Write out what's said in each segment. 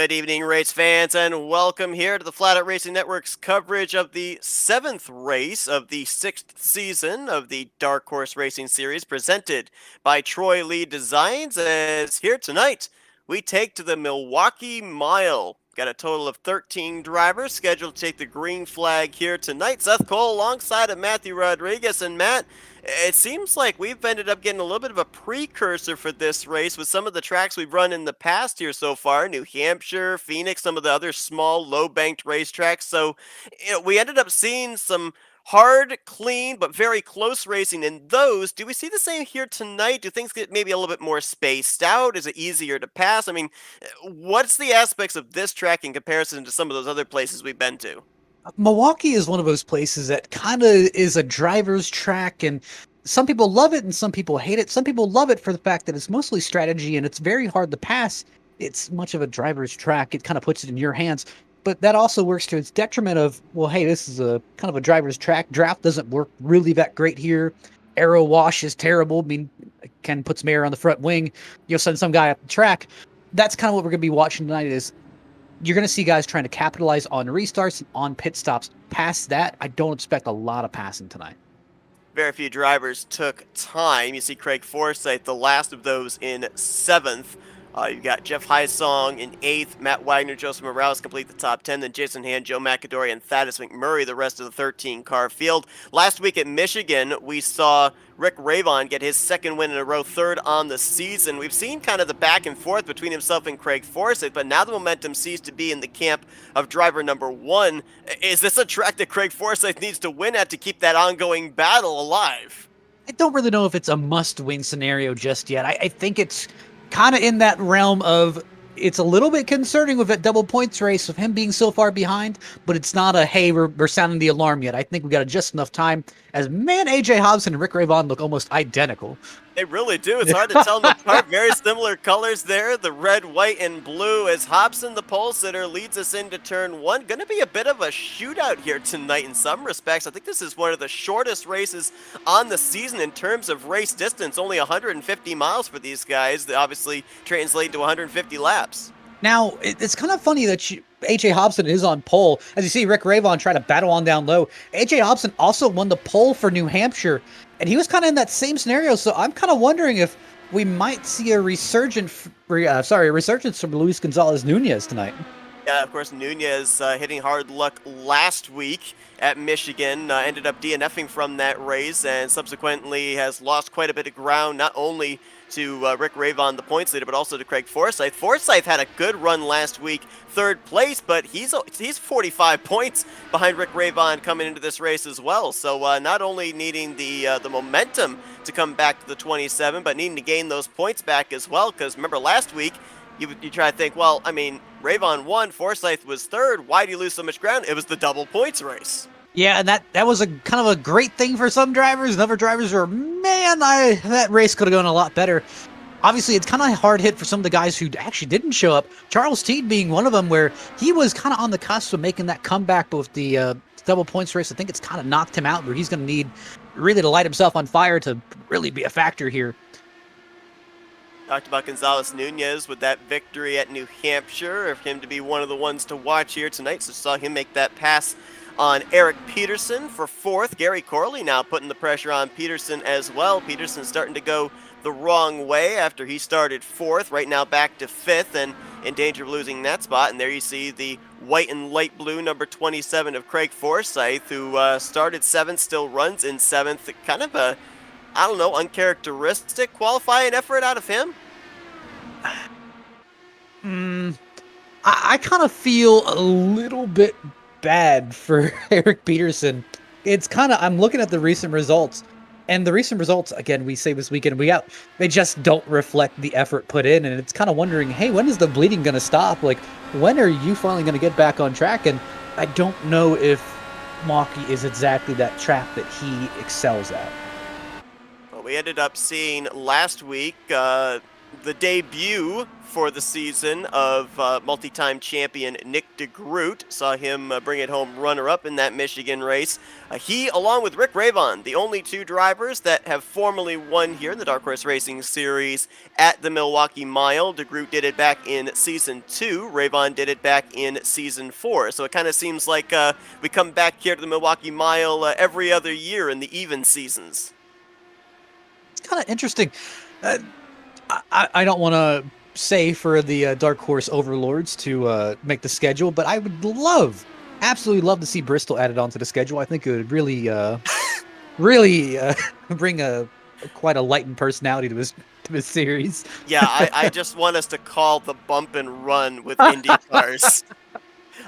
Good evening, race fans, and welcome here to the Flat Out Racing Network's coverage of the 7th race of the 6th season of the Dark Horse Racing Series, presented by Troy Lee Designs. As here tonight, we take to the Milwaukee Mile. Got a total of 13 drivers scheduled to take the green flag here tonight. Seth Cole alongside of Matthew Rodriguez. And Matt, it seems like we've ended up getting a little bit of a precursor for this race with some of the tracks we've run in the past here so far. New Hampshire, Phoenix, some of the other small, low-banked racetracks. So, we ended up seeing some hard, clean, but very close racing in those. Do we see the same here tonight? Do things get maybe a little bit more spaced out? Is it easier to pass? I mean, what's the aspects of this track in comparison to some of those other places we've been to? Milwaukee is one of those places that kind of is a driver's track, and some people love it and some people hate it. Some people love it for the fact that it's mostly strategy and it's very hard to pass. It's much of a driver's track. It kind of puts it in your hands. But that also works to its detriment of, well, hey, this is a kind of a driver's track. Draft doesn't work really that great here. Aero wash is terrible. I mean, can put some air on the front wing. You'll send some guy up the track. That's kind of what we're going to be watching tonight is you're going to see guys trying to capitalize on restarts and on pit stops. Past that, I don't expect a lot of passing tonight. Very few drivers took time. You see Craig Forsyth, the last of those in 7th. You've got Jeff Hysong in 8th, Matt Wagner, Joseph Morales complete the top 10, then Jason Hand, Joe McAdory, and Thaddeus McMurray, the rest of the 13-car field. Last week at Michigan, we saw Rick Ravon get his second win in a row, third on the season. We've seen kind of the back and forth between himself and Craig Forsyth, but now the momentum seems to be in the camp of driver number 1. Is this a track that Craig Forsyth needs to win at to keep that ongoing battle alive? I don't really know if it's a must-win scenario just yet. I think it's kind of in that realm of it's a little bit concerning with that double points race of him being so far behind, but it's not a, hey, we're sounding the alarm yet. I think we got just enough time as, man, AJ Hobson and Rick Ravon look almost identical. They really do. It's hard to tell them apart. Very similar colors there, the red, white, and blue. As Hobson, the pole sitter, leads us into turn 1. Going to be a bit of a shootout here tonight in some respects. I think this is one of the shortest races on the season in terms of race distance. Only 150 miles for these guys. They obviously translate to 150 laps. Now, it's kind of funny that AJ Hobson is on pole. As you see Rick Ravon try to battle on down low. AJ Hobson also won the pole for New Hampshire, and he was kind of in that same scenario. So I'm kind of wondering if we might see a resurgence from Luis Gonzalez Nunez tonight. Yeah, of course, Nunez hitting hard luck last week at Michigan, ended up DNFing from that race and subsequently has lost quite a bit of ground, not only to Rick Ravon, the points leader, but also to Craig Forsyth. Forsyth had a good run last week, 3rd place, but he's 45 points behind Rick Ravon coming into this race as well. So not only needing the momentum to come back to the 27, but needing to gain those points back as well, because remember last week, you try to think, well, I mean, Ravon won, Forsyth was 3rd. Why do you lose so much ground? It was the double points race. Yeah, and that was a kind of a great thing for some drivers. And other drivers were, man, that race could have gone a lot better. Obviously, it's kind of a hard hit for some of the guys who actually didn't show up. Charles Teed being one of them, where he was kind of on the cusp of making that comeback with the double points race. I think it's kind of knocked him out, where he's going to need really to light himself on fire to really be a factor here. Talked about Gonzalez Nunez with that victory at New Hampshire, for him to be one of the ones to watch here tonight. So saw him make that pass on Eric Peterson for 4th. Gary Corley now putting the pressure on Peterson as well. Peterson starting to go the wrong way after he started 4th. Right now back to 5th and in danger of losing that spot. And there you see the white and light blue number 27 of Craig Forsyth, who started 7th, still runs in 7th. Kind of a, I don't know, uncharacteristic qualifying effort out of him. I kind of feel a little bit bad for Eric Peterson. It's kind of, I'm looking at the recent results, and the recent results, again, we say this weekend, they just don't reflect the effort put in, and it's kind of wondering, hey, when is the bleeding going to stop? Like, when are you finally going to get back on track? And I don't know if Milwaukee is exactly that track that he excels at. Well, we ended up seeing last week the debut for the season of multi-time champion Nick DeGroot. Saw him bring it home runner-up in that Michigan race. He, along with Rick Ravon, the only two drivers that have formally won here in the Dark Horse Racing Series at the Milwaukee Mile. DeGroot did it back in Season 2. Ravon did it back in Season 4. So it kind of seems like we come back here to the Milwaukee Mile every other year in the even seasons. It's kind of interesting. I don't want to say for the Dark Horse Overlords to make the schedule, but I would absolutely love to see Bristol added onto the schedule. I think it would really, really bring quite a light and personality to this series. Yeah, I just want us to call the bump and run with Indy cars.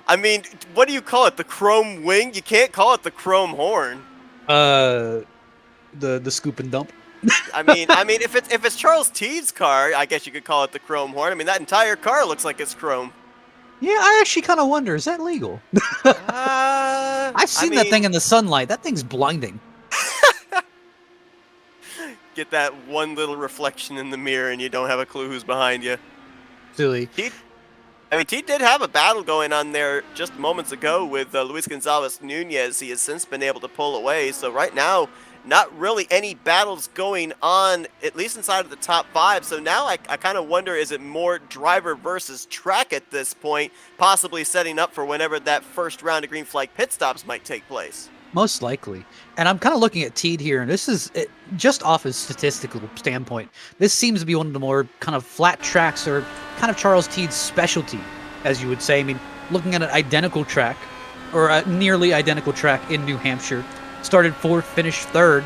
I mean, what do you call it? The chrome wing? You can't call it the chrome horn. The scoop and dump. I mean, if it's Charles Teed's car, I guess you could call it the chrome horn. I mean, that entire car looks like it's chrome. Yeah, I actually kind of wonder, is that legal? I've seen that thing in the sunlight. That thing's blinding. Get that one little reflection in the mirror and you don't have a clue who's behind you. Silly. Teed did have a battle going on there just moments ago with Luis Gonzalez Nunez. He has since been able to pull away. So right now, not really any battles going on, at least inside of the top 5. So now I kind of wonder, is it more driver versus track at this point, possibly setting up for whenever that first round of green flag pit stops might take place? Most likely. And I'm kind of looking at Teed here, and this is just off a statistical standpoint. This seems to be one of the more kind of flat tracks, or kind of Charles Teed's specialty, as you would say. I mean, looking at an identical track, or a nearly identical track in New Hampshire, started 4th, finished 3rd.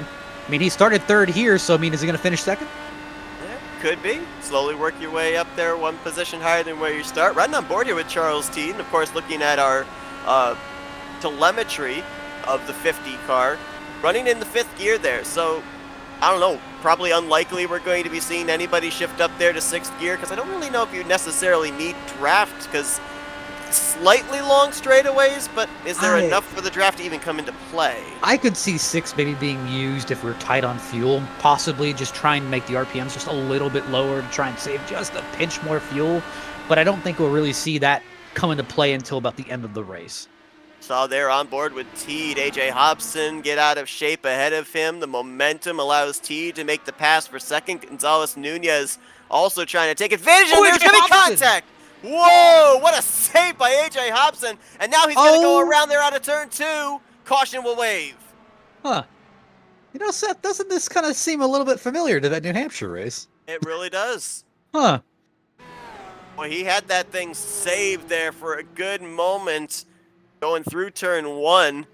I mean, he started 3rd here, so I mean, is he going to finish 2nd? Yeah, could be. Slowly work your way up there, one position higher than where you start. Riding on board here with Charles Teed, and of course, looking at our telemetry of the 50 car, running in the 5th gear there. So, I don't know, probably unlikely we're going to be seeing anybody shift up there to 6th gear, because I don't really know if you necessarily need draft, because slightly long straightaways, but is there enough for the draft to even come into play? I could see 6 maybe being used if we're tight on fuel, possibly just try and make the RPMs just a little bit lower to try and save just a pinch more fuel, but I don't think we'll really see that come into play until about the end of the race. Saw there on board with Teed. AJ Hobson get out of shape ahead of him. The momentum allows Teed to make the pass for 2nd. Gonzalez Nunez also trying to take advantage, and there's going to be contact! Whoa, what a save by AJ Hobson. And now he's going to go around there out of turn 2. Caution will wave. Huh. You know, Seth, doesn't this kind of seem a little bit familiar to that New Hampshire race? It really does. Huh. Well, he had that thing saved there for a good moment going through turn 1.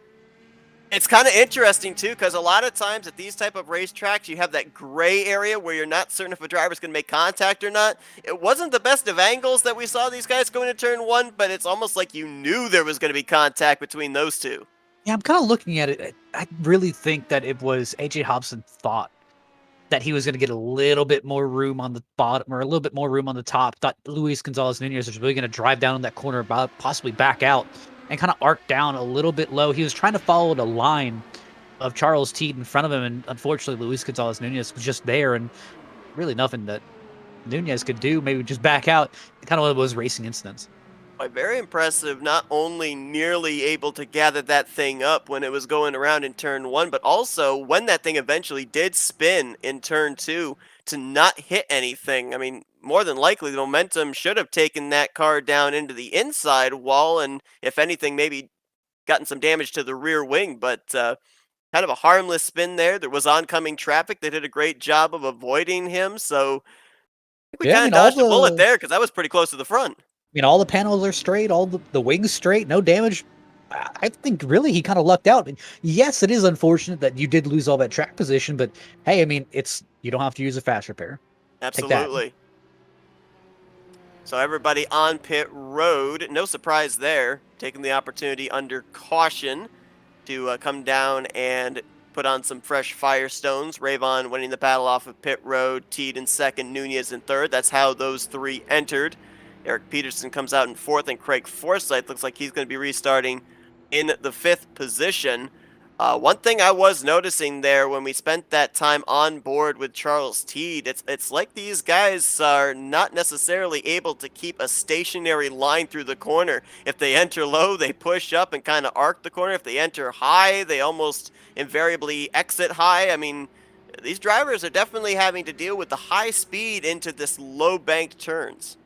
It's kind of interesting, too, because a lot of times at these type of racetracks, you have that gray area where you're not certain if a driver's going to make contact or not. It wasn't the best of angles that we saw these guys going to turn 1, but it's almost like you knew there was going to be contact between those two. Yeah, I'm kind of looking at it. I really think that it was AJ Hobson thought that he was going to get a little bit more room on the bottom, or a little bit more room on the top. Thought Luis Gonzalez Nunez was really going to drive down in that corner, possibly back out, and kind of arc down a little bit low. He was trying to follow the line of Charles Teed in front of him, and unfortunately Luis Gonzalez Nunez was just there, and really nothing that Nunez could do, maybe just back out. Kind of one of those racing incidents. Very impressive, not only nearly able to gather that thing up when it was going around in turn 1, but also when that thing eventually did spin in turn 2 to not hit anything. I mean, more than likely, the momentum should have taken that car down into the inside wall, and if anything, maybe gotten some damage to the rear wing, but kind of a harmless spin there. There was oncoming traffic that did a great job of avoiding him, so I think we kind of dodged a bullet there, because that was pretty close to the front. I mean, all the panels are straight, all the wings straight, no damage. I think really he kind of lucked out. Yes, it is unfortunate that you did lose all that track position, but hey, I mean, you don't have to use a fast repair. Absolutely. So everybody on pit road, no surprise there, taking the opportunity under caution to come down and put on some fresh Firestones. Ravon winning the battle off of pit road, Teed in 2nd, Nunez in 3rd. That's how those 3 entered. Eric Peterson comes out in 4th, and Craig Forsyth looks like he's going to be restarting in the 5th position. One thing I was noticing there when we spent that time on board with Charles Teed, it's like these guys are not necessarily able to keep a stationary line through the corner. If they enter low, they push up and kind of arc the corner. If they enter high, they almost invariably exit high. I mean, these drivers are definitely having to deal with the high speed into this low banked turns.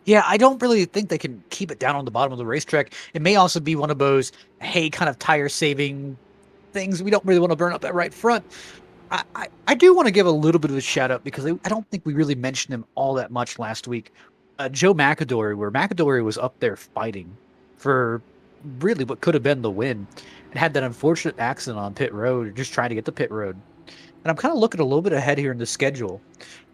Yeah, I don't really think they can keep it down on the bottom of the racetrack. It may also be one of those, hey, kind of tire saving things. We don't really want to burn up that right front. I do want to give a little bit of a shout out because I don't think we really mentioned him all that much last week. Joe McAdory, where McAdory was up there fighting for really what could have been the win and had that unfortunate accident on pit road, just trying to get to pit road. And I'm kind of looking a little bit ahead here in the schedule.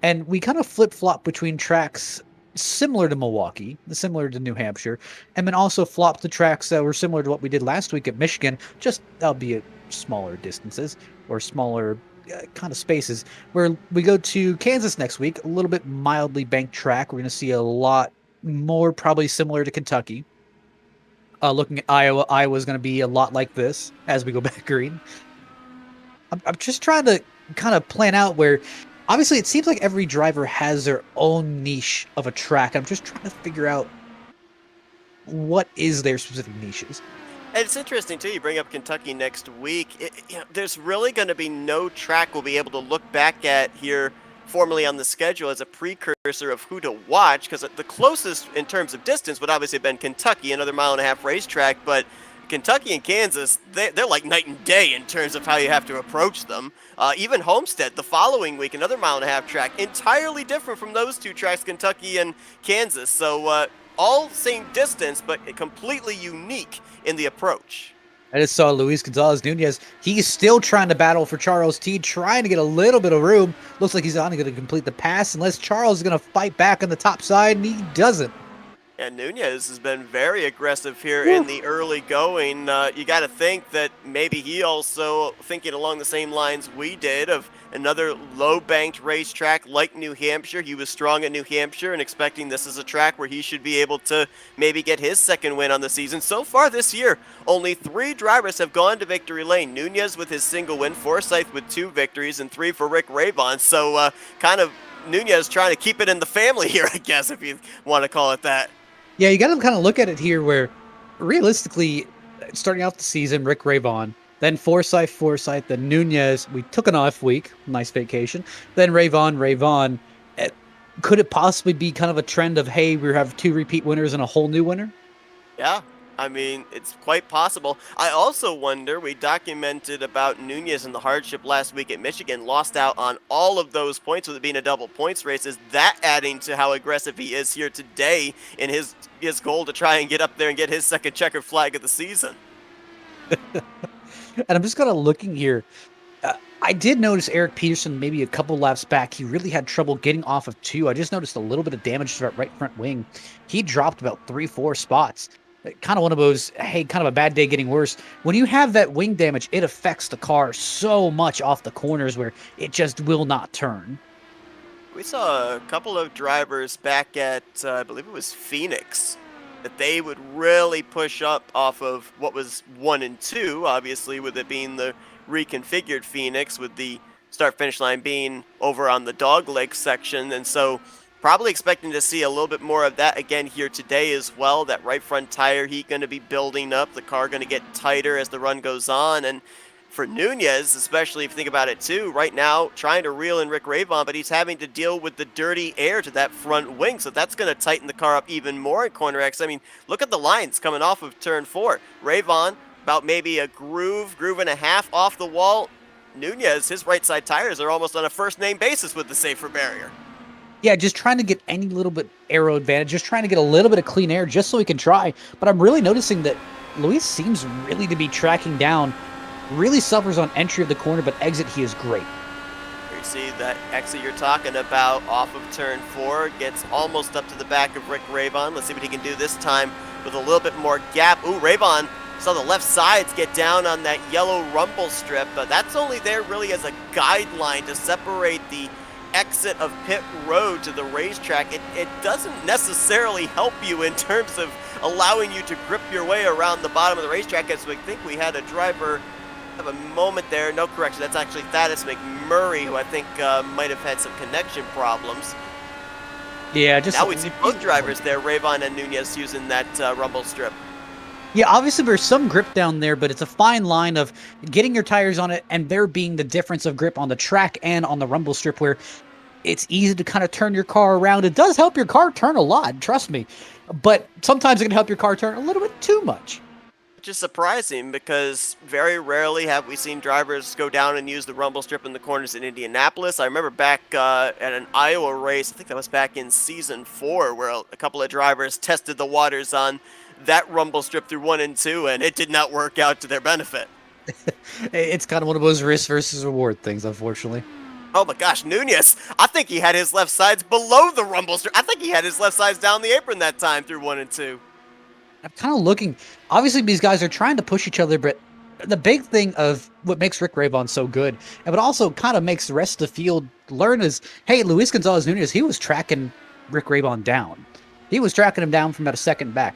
And we kind of flip flop between tracks similar to Milwaukee, similar to New Hampshire, and then also flop the tracks that were similar to what we did last week at Michigan, just albeit smaller distances or smaller kind of spaces. Where we go to Kansas next week, a little bit mildly banked track. We're going to see a lot more, probably similar to Kentucky. Looking at Iowa, Iowa's going to be a lot like this as we go back green. I'm just trying to kind of plan out where obviously it seems like every driver has their own niche of a track. I'm just trying to figure out what is their specific niches. And it's interesting too. You bring up Kentucky next week. There's really going to be no track we'll be able to look back at here formally on the schedule as a precursor of who to watch, because the closest in terms of distance would obviously have been Kentucky, another mile and a half racetrack, but Kentucky and Kansas, they're like night and day in terms of how you have to approach them. Even Homestead, the following week, another mile and a half track, entirely different from those two tracks, Kentucky and Kansas. So all same distance, but completely unique in the approach. I just saw Luis Gonzalez Nunez. He's still trying to battle for Charles T, trying to get a little bit of room. Looks like he's only going to complete the pass unless Charles is going to fight back on the top side, and he doesn't. And Nunez has been very aggressive here in the early going. You got to think that maybe he also thinking along the same lines we did of another low-banked racetrack like New Hampshire. He was strong at New Hampshire and expecting this is a track where he should be able to maybe get his second win on the season. So far this year, only 3 drivers have gone to victory lane. Nunez with his single win, Forsyth with 2 victories, and 3 for Rick Ravon. So kind of Nunez trying to keep it in the family here, I guess, if you want to call it that. Yeah, you got to kind of look at it here where realistically, starting out the season, Rick Ravon, then Forsyth, then Nunez. We took an off week, nice vacation. Then Ravon. Could it possibly be kind of a trend of, hey, we have 2 repeat winners and a whole new winner? Yeah, I mean, it's quite possible. I also wonder, we documented about Nunez and the hardship last week at Michigan, lost out on all of those points with it being a double points race. Is that adding to how aggressive he is here today in his goal to try and get up there and get his second checkered flag of the season? And I'm just kind of looking here. I did notice Eric Peterson maybe a couple laps back. He really had trouble getting off of 2. I just noticed a little bit of damage to that right front wing. He dropped about 3-4 spots. Kind of one of those, hey, kind of a bad day getting worse. When you have that wing damage, it affects the car so much off the corners where it just will not turn. We saw a couple of drivers back at, I believe it was Phoenix, that they would really push up off of what was 1 and 2, obviously, with it being the reconfigured Phoenix, with the start-finish line being over on the dogleg section. And so probably expecting to see a little bit more of that again here today as well. That right front tire heat going to be building up. The car going to get tighter as the run goes on. And for Nunez, especially if you think about it too, right now trying to reel in Rick Ravon, but he's having to deal with the dirty air to that front wing. So that's going to tighten the car up even more in Corner X. I mean, look at the lines coming off of turn 4. Ravon, about maybe a groove and a half off the wall. Nunez, his right side tires are almost on a first name basis with the safer barrier. Yeah, just trying to get any little bit aero advantage, just trying to get a little bit of clean air just so he can try. But I'm really noticing that Luis seems really to be tracking down, really suffers on entry of the corner, but exit he is great. You see that exit you're talking about off of turn 4, gets almost up to the back of Rick Ravon. Let's see what he can do this time with a little bit more gap. Ooh, Ravon saw the left sides get down on that yellow rumble strip, but that's only there really as a guideline to separate the exit of pit road to the racetrack. It doesn't necessarily help you in terms of allowing you to grip your way around the bottom of the racetrack, as we think we had a driver Have a moment there. No correction. That's actually Thaddeus McMurray, who I think might have had some connection problems. Yeah, just Now we see both drivers there, Rayvon and Nunez, using that rumble strip. Yeah, obviously there's some grip down there, but it's a fine line of getting your tires on it and there being the difference of grip on the track and on the rumble strip where it's easy to kind of turn your car around. It does help your car turn a lot, trust me. But sometimes it can help your car turn a little bit too much. Which is surprising because very rarely have we seen drivers go down and use the rumble strip in the corners in Indianapolis. I remember back at an Iowa race, I think that was back in season 4, where a couple of drivers tested the waters on that rumble strip through 1 and 2, and it did not work out to their benefit. It's kind of one of those risk versus reward things, unfortunately. Oh my gosh, Nunez! I think he had his left sides below the rumble strip. I think he had his left sides down the apron that time through 1 and 2. I'm kind of looking. Obviously, these guys are trying to push each other, but the big thing of what makes Rick Rayvon so good, and what also kind of makes the rest of the field learn is, hey, Luis Gonzalez Nunez, he was tracking Rick Rayvon down. He was tracking him down from about a second back.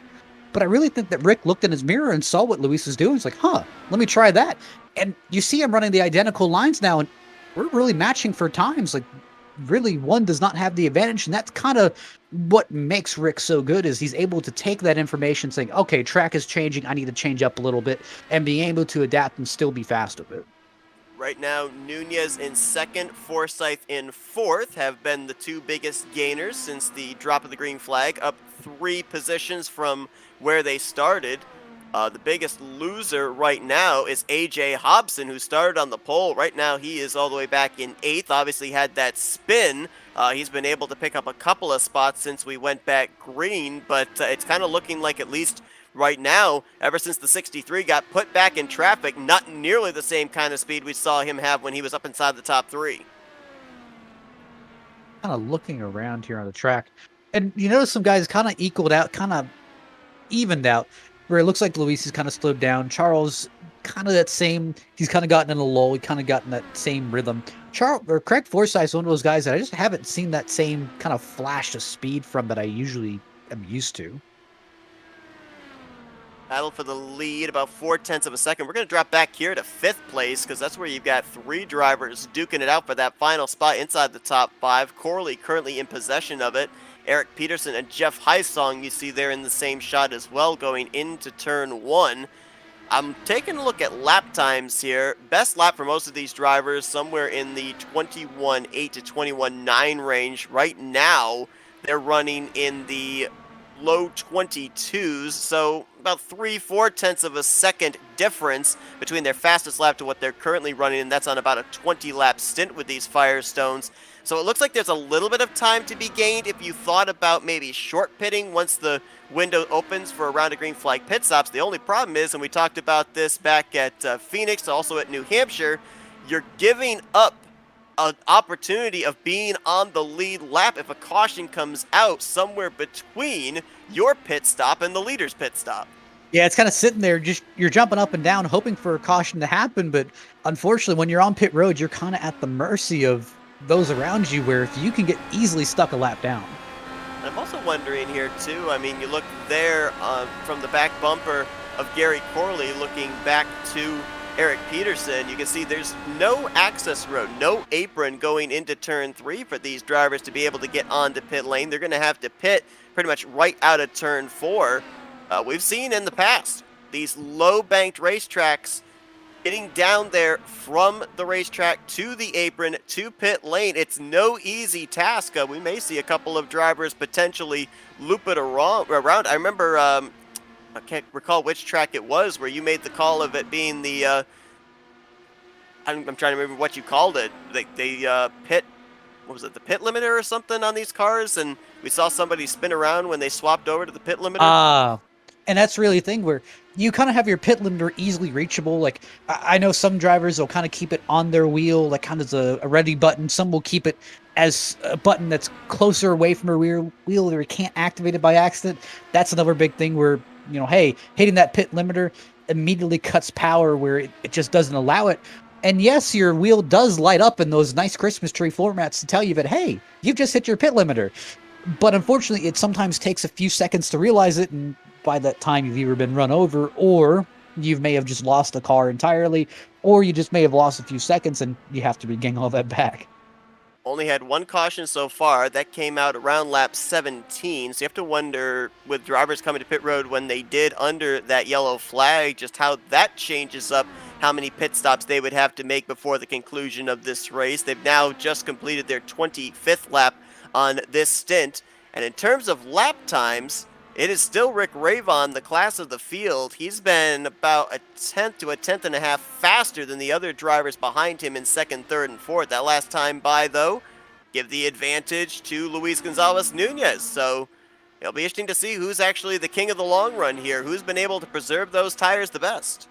But I really think that Rick looked in his mirror and saw what Luis was doing. He's like, let me try that. And you see him running the identical lines now, and we're really matching for times. Like, really, one does not have the advantage, and that's kind of what makes Rick so good is he's able to take that information saying, okay, track is changing, I need to change up a little bit, and being able to adapt and still be fast with it. Right now, Nunez in second, Forsyth in fourth have been the two biggest gainers since the drop of the green flag, up 3 positions from where they started. The biggest loser right now is AJ Hobson, who started on the pole. Right now, he is all the way back in 8th. Obviously, had that spin. He's been able to pick up a couple of spots since we went back green, but it's kind of looking like, at least right now, ever since the 63 got put back in traffic, not nearly the same kind of speed we saw him have when he was up inside the top 3. Kind of looking around here on the track, and you notice some guys kind of equaled out, kind of evened out, where it looks like Luis has kind of slowed down. Charles, kind of that same, he's kind of gotten in a lull, he kind of gotten that same rhythm. Craig Forsyth is one of those guys that I just haven't seen that same kind of flash of speed from that I usually am used to. Battle for the lead, about 0.4 of a second. We're going to drop back here to 5th place because that's where you've got 3 drivers duking it out for that final spot inside the top 5. Corley currently in possession of it. Eric Peterson and Jeff Heisong you see there in the same shot as well going into turn 1. I'm taking a look at lap times here. Best lap for most of these drivers, somewhere in the 21.8 to 21.9 range. Right now, they're running in the low 22s, so about 3/4 of a second difference between their fastest lap to what they're currently running, and that's on about a 20-lap stint with these Firestones. So it looks like there's a little bit of time to be gained if you thought about maybe short pitting once the window opens for a round of green flag pit stops. The only problem is, and we talked about this back at Phoenix, also at New Hampshire, you're giving up an opportunity of being on the lead lap if a caution comes out somewhere between your pit stop and the leader's pit stop. Yeah, it's kind of sitting there, just you're jumping up and down, hoping for a caution to happen, but unfortunately, when you're on pit road, you're kind of at the mercy of those around you, where if you can get easily stuck a lap down. And I'm also wondering here, too, I mean, you look there from the back bumper of Gary Corley looking back to Eric Peterson, you can see there's no access road, no apron going into turn 3 for these drivers to be able to get onto pit lane. They're going to have to pit pretty much right out of turn 4. We've seen in the past these low-banked racetracks getting down there from the racetrack to the apron to pit lane. It's no easy task. We may see a couple of drivers potentially loop it around. I remember I can't recall which track it was where you made the call of it being the I'm trying to remember what you called it. They pit, what was it, the pit limiter or something on these cars, and we saw somebody spin around when they swapped over to the pit limiter. And that's really the thing where you kind of have your pit limiter easily reachable. Like, I know some drivers will kind of keep it on their wheel, like kind of as a ready button. Some will keep it as a button that's closer away from a rear wheel where you can't activate it by accident. That's another big thing where, you know, hey, hitting that pit limiter immediately cuts power where it just doesn't allow it. And yes, your wheel does light up in those nice Christmas tree formats to tell you that, hey, you've just hit your pit limiter. But unfortunately, it sometimes takes a few seconds to realize it, and by that time, you've either been run over or you may have just lost the car entirely. or you just may have lost a few seconds and you have to regain all that back. Only had one caution so far. That came out around lap 17. So you have to wonder, with drivers coming to pit road when they did under that yellow flag, just how that changes up how many pit stops they would have to make before the conclusion of this race. They've now just completed their 25th lap on this stint. And in terms of lap times, it is still Rick Ravon, the class of the field. He's been about a tenth to a tenth and a half faster than the other drivers behind him in second, third, and fourth. That last time by, though, give the advantage to Luis Gonzalez Nunez. So it'll be interesting to see who's actually the king of the long run here, who's been able to preserve those tires the best.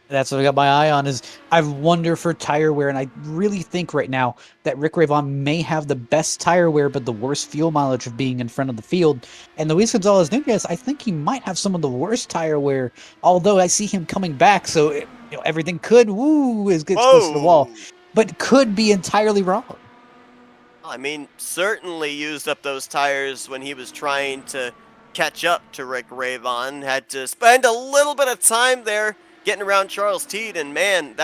That's what I got my eye on is I wonder for tire wear, and I really think right now that Rick Ravon may have the best tire wear but the worst fuel mileage of being in front of the field. And Luis Gonzalez Nunez, I think he might have some of the worst tire wear, although I see him coming back, so everything could, is get close to the wall, but could be entirely wrong. I mean, certainly used up those tires when he was trying to catch up to Rick Ravon. Had to spend a little bit of time there getting around Charles Teed, and man,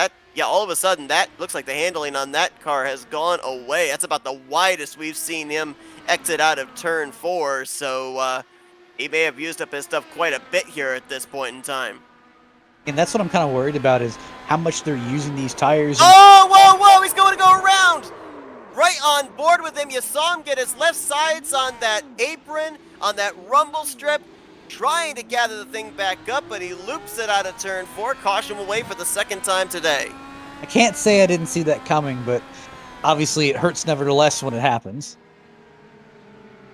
all of a sudden, that looks like the handling on that car has gone away. That's about the widest we've seen him exit out of turn 4, so he may have used up his stuff quite a bit here at this point in time. And that's what I'm kind of worried about is how much they're using these tires. Whoa, he's going to go around! Right on board with him. You saw him get his left sides on that apron, on that rumble strip, trying to gather the thing back up, but he loops it out of turn 4. Caution away for the second time today. I can't say I didn't see that coming, but obviously it hurts nevertheless when it happens.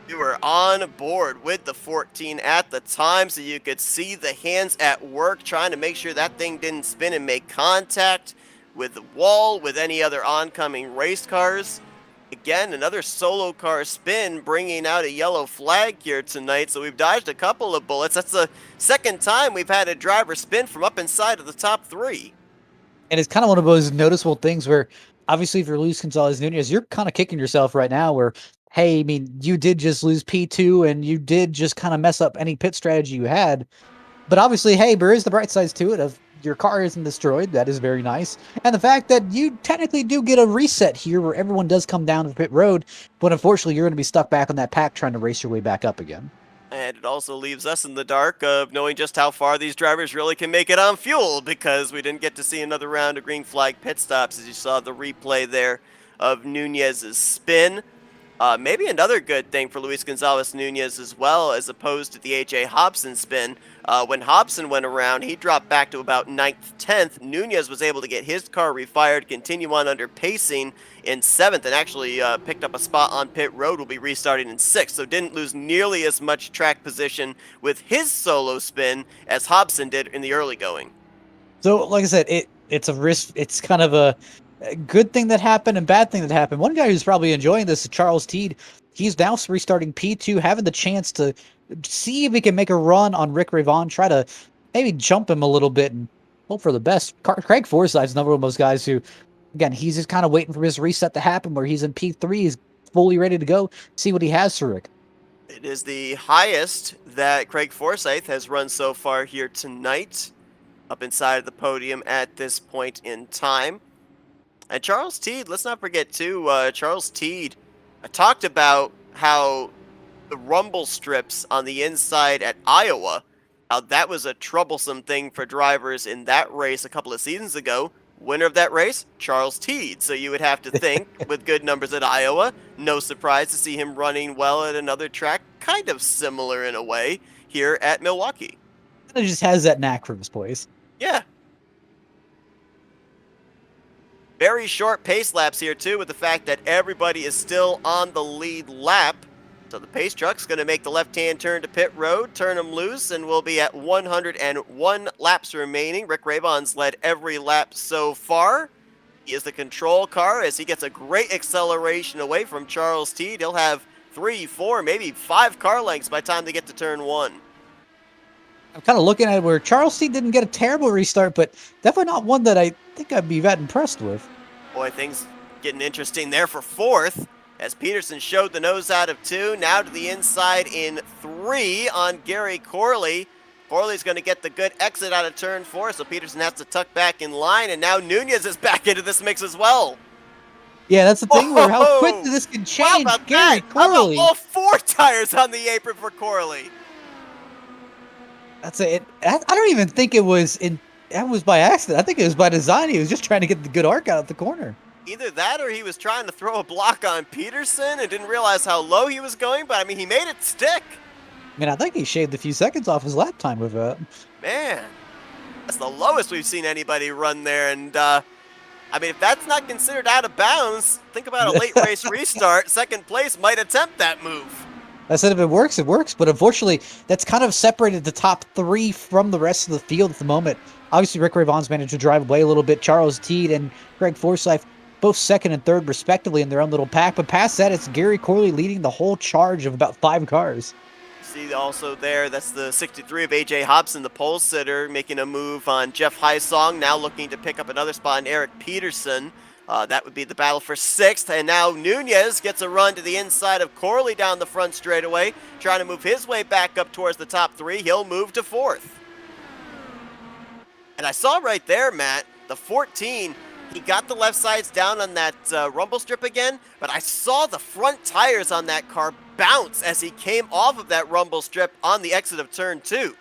You were on board with the 14 at the time, so you could see the hands at work trying to make sure that thing didn't spin and make contact with the wall, with any other oncoming race cars. Again, another solo car spin, bringing out a yellow flag here tonight, so we've dodged a couple of bullets. That's the second time we've had a driver spin from up inside of the top 3. And it's kind of one of those noticeable things where, obviously, if you're Luis Gonzalez Nunez, you're kind of kicking yourself right now where, hey, I mean, you did just lose P2 and you did just kind of mess up any pit strategy you had. But obviously, hey, there is the bright sides to it of your car isn't destroyed. That is very nice. And the fact that you technically do get a reset here where everyone does come down to the pit road, but unfortunately you're going to be stuck back on that pack trying to race your way back up again. And it also leaves us in the dark of knowing just how far these drivers really can make it on fuel, because we didn't get to see another round of green flag pit stops, as you saw the replay there of Nunez's spin. Maybe another good thing for Luis Gonzalez Nunez as well, as opposed to the A.J. Hobson spin. When Hobson went around, he dropped back to about 9th, 10th. Nunez was able to get his car refired, continue on under pacing in 7th, and actually picked up a spot on pit road, will be restarting in 6th. So didn't lose nearly as much track position with his solo spin as Hobson did in the early going. So, like I said, it's a risk. It's kind of a good thing that happened and bad thing that happened. One guy who's probably enjoying this is Charles Teed. He's now restarting P2, having the chance to see if he can make a run on Rick Ravon, try to maybe jump him a little bit and hope for the best. Craig Forsythe's another one of those guys who, again, he's just kind of waiting for his reset to happen where he's in P3, he's fully ready to go, see what he has for Rick. It is the highest that Craig Forsythe has run so far here tonight, up inside of the podium at this point in time. And Charles Teed, let's not forget too, Charles Teed talked about how the rumble strips on the inside at Iowa, how that was a troublesome thing for drivers in that race a couple of seasons ago. Winner of that race, Charles Teed. So you would have to think, with good numbers at Iowa, no surprise to see him running well at another track, kind of similar in a way, here at Milwaukee. He just has that knack for his place. Yeah. Very short pace laps here, too, with the fact that everybody is still on the lead lap. So the pace truck's going to make the left-hand turn to pit road, turn him loose, and we'll be at 101 laps remaining. Rick Ravon's led every lap so far. He is the control car as he gets a great acceleration away from Charles Teed. He'll have 3, 4, maybe 5 car lengths by the time they get to turn 1. I'm kind of looking at it where Charles Teed didn't get a terrible restart, but definitely not one that I think I'd be that impressed with. Boy, things getting interesting there for 4th, as Peterson showed the nose out of 2, now to the inside in 3 on Gary Corley. Corley's going to get the good exit out of turn 4, so Peterson has to tuck back in line, and now Nunez is back into this mix as well. Yeah, that's the thing where how quickly Whoa! this can How change. about Gary that? How about Corley. all 4 tires on the apron for Corley? That's it. I don't even think it was that was by accident. I think it was by design. He was just trying to get the good arc out of the corner. Either that or he was trying to throw a block on Peterson and didn't realize how low he was going, but I mean, he made it stick. I mean, I think he shaved a few seconds off his lap time with that. Man, that's the lowest we've seen anybody run there, and I mean, if that's not considered out of bounds, think about a late race restart. Second place might attempt that move. I said if it works, it works. But unfortunately, that's kind of separated the top 3 from the rest of the field at the moment. Obviously, Rick Ray Vaughan's managed to drive away a little bit. Charles Teed and Greg Forsyth both second and third respectively in their own little pack. But past that, it's Gary Corley leading the whole charge of about 5 cars. See also there, that's the 63 of AJ Hobson, the pole sitter, making a move on Jeff Hysong, now looking to pick up another spot on Eric Peterson. That would be the battle for 6th, and now Nunez gets a run to the inside of Corley down the front straightaway, trying to move his way back up towards the top 3. He'll move to 4th. And I saw right there, Matt, the 14, he got the left sides down on that rumble strip again, but I saw the front tires on that car bounce as he came off of that rumble strip on the exit of turn 2.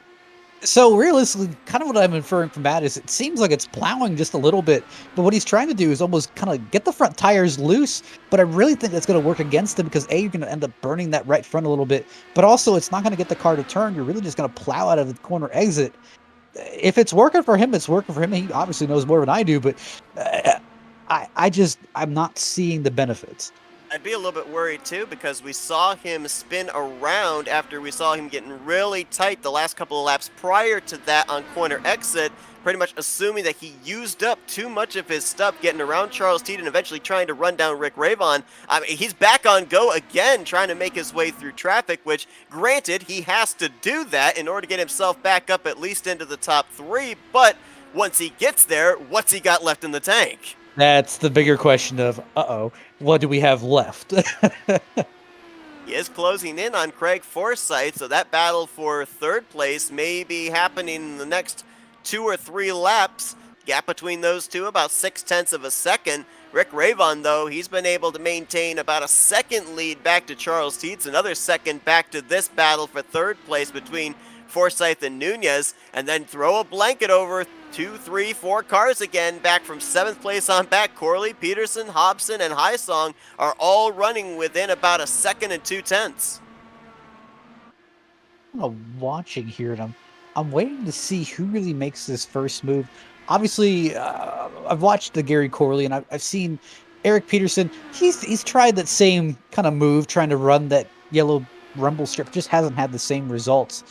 So realistically, kind of what I'm inferring from that is it seems like it's plowing just a little bit, but what he's trying to do is almost kind of get the front tires loose, but I really think that's going to work against him because A, you're going to end up burning that right front a little bit, but also it's not going to get the car to turn. You're really just going to plow out of the corner exit. If it's working for him, it's working for him. He obviously knows more than I do, but I'm not seeing the benefits. I'd be a little bit worried too because we saw him spin around after we saw him getting really tight the last couple of laps prior to that on corner exit, pretty much assuming that he used up too much of his stuff getting around Charles Teed and eventually trying to run down Rick Ravon. I mean, he's back on go again trying to make his way through traffic, which granted he has to do that in order to get himself back up at least into the top 3, but once he gets there, what's he got left in the tank? That's the bigger question of, what do we have left? He is closing in on Craig Forsyth, so that battle for 3rd place may be happening in the next 2 or 3 laps. Gap between those two, about 0.6 of a second. Rick Ravon, though, he's been able to maintain about a 2nd lead back to Charles Teets, another 2nd back to this battle for 3rd place between Forsyth and Nunez, and then throw a blanket over 2, 3, 4 cars again, back from 7th place on back. Corley, Peterson, Hobson, and Hysong are all running within about a 2nd and 0.2. I'm watching here, and I'm waiting to see who really makes this first move. Obviously, I've watched the Gary Corley, and I've seen Eric Peterson. He's tried that same kind of move, trying to run that yellow rumble strip, just hasn't had the same results.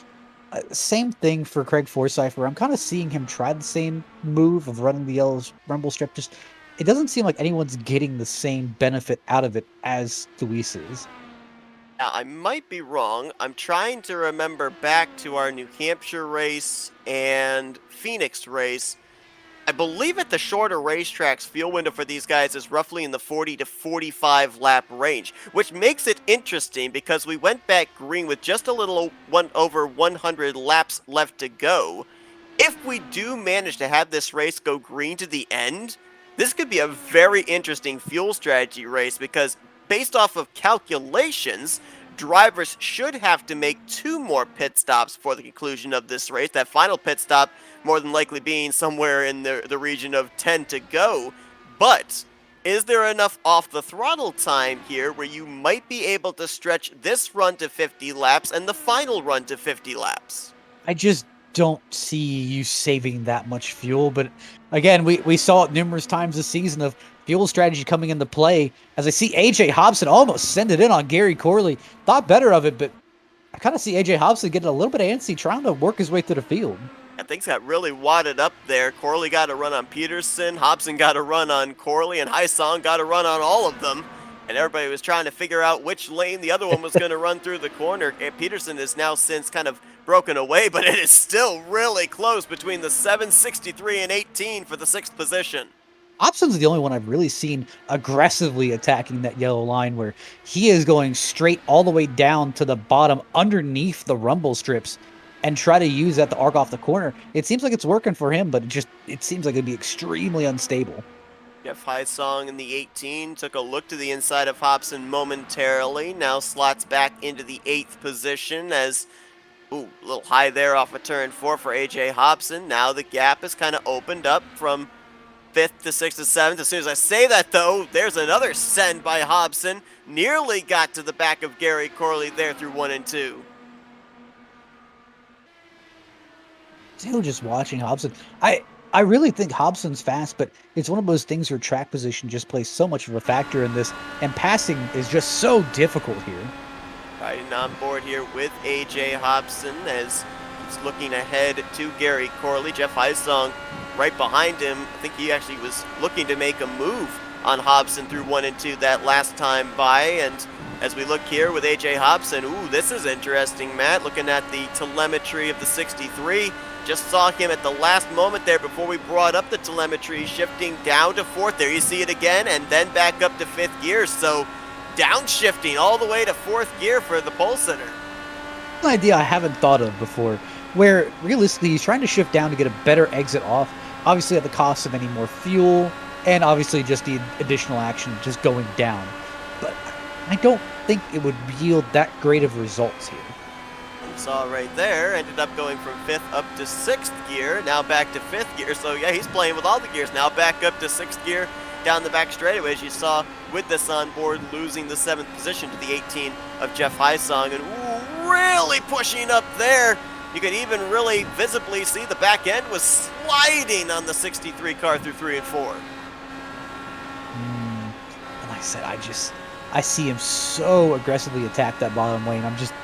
Same thing for Craig Forsyth, where I'm kind of seeing him try the same move of running the yellow rumble strip. Just, it doesn't seem like anyone's getting the same benefit out of it as Luis is. Now, I might be wrong. I'm trying to remember back to our New Hampshire race and Phoenix race. I believe at the shorter racetracks, fuel window for these guys is roughly in the 40 to 45 lap range, which makes it interesting because we went back green with just a little over 100 laps left to go. If we do manage to have this race go green to the end, this could be a very interesting fuel strategy race because based off of calculations, drivers should have to make 2 more pit stops for the conclusion of this race. That final pit stop more than likely being somewhere in the region of 10 to go. But is there enough off the throttle time here where you might be able to stretch this run to 50 laps and the final run to 50 laps? I just don't see you saving that much fuel. But again, we saw it numerous times this season of fuel strategy coming into play. As I see AJ Hobson almost send it in on Gary Corley. Thought better of it, but I kind of see AJ Hobson getting a little bit antsy trying to work his way through the field. And things got really wadded up there. Corley got a run on Peterson, Hobson got a run on Corley, and Hysong got a run on all of them. And everybody was trying to figure out which lane the other one was going to run through the corner. And Peterson has now since kind of broken away, but it is still really close between the 763 and 18 for the 6th position. Hobson's the only one I've really seen aggressively attacking that yellow line where he is going straight all the way down to the bottom underneath the rumble strips. and try to use that to arc off the corner. It seems like it's working for him, but it seems like it'd be extremely unstable. Jeff Hysong in the 18 took a look to the inside of Hobson momentarily. Now slots back into the 8th position as, ooh, a little high there off of turn 4 for AJ Hobson. Now the gap is kind of opened up from 5th to 6th to 7th. As soon as I say that, though, there's another send by Hobson. Nearly got to the back of Gary Corley there through 1 and 2. Still just watching Hobson. I really think Hobson's fast, but it's one of those things where track position just plays so much of a factor in this, and passing is just so difficult here. Riding on board here with AJ Hobson as he's looking ahead to Gary Corley. Jeff Hysong right behind him. I think he actually was looking to make a move on Hobson through 1 and 2 that last time by. And as we look here with AJ Hobson, ooh, this is interesting, Matt. Looking at the telemetry of the 63. Just saw him at the last moment there before we brought up the telemetry, shifting down to 4th. There you see it again, and then back up to 5th gear. So downshifting all the way to 4th gear for the pole sitter. An idea I haven't thought of before, where realistically he's trying to shift down to get a better exit off, obviously at the cost of any more fuel, and obviously just the additional action just going down. But I don't think it would yield that great of results here. Saw right there, ended up going from 5th up to 6th gear, now back to 5th gear. So yeah, he's playing with all the gears. Now back up to 6th gear, down the back straightaway, as you saw with this on board, losing the 7th position to the 18 of Jeff Hysong. And ooh, really pushing up there. You could even really visibly see the back end was sliding on the 63 car through 3 and 4. Like I said, I see him so aggressively attack that bottom lane. I'm just...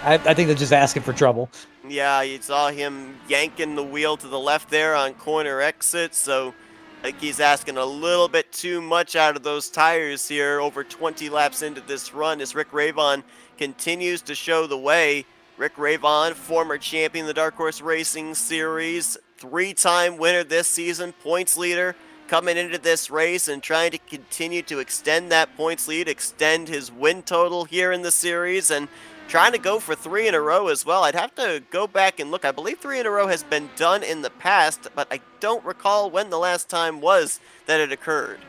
I think they're just asking for trouble. Yeah, you saw him yanking the wheel to the left there on corner exit, so I think he's asking a little bit too much out of those tires here over 20 laps into this run as Rick Ravon continues to show the way. Rick Ravon, former champion of the Dark Horse Racing Series, 3-time winner this season, points leader, coming into this race and trying to continue to extend that points lead, extend his win total here in the series, and trying to go for 3 in a row as well. I'd have to go back and look. I believe 3 in a row has been done in the past, but I don't recall when the last time was that it occurred.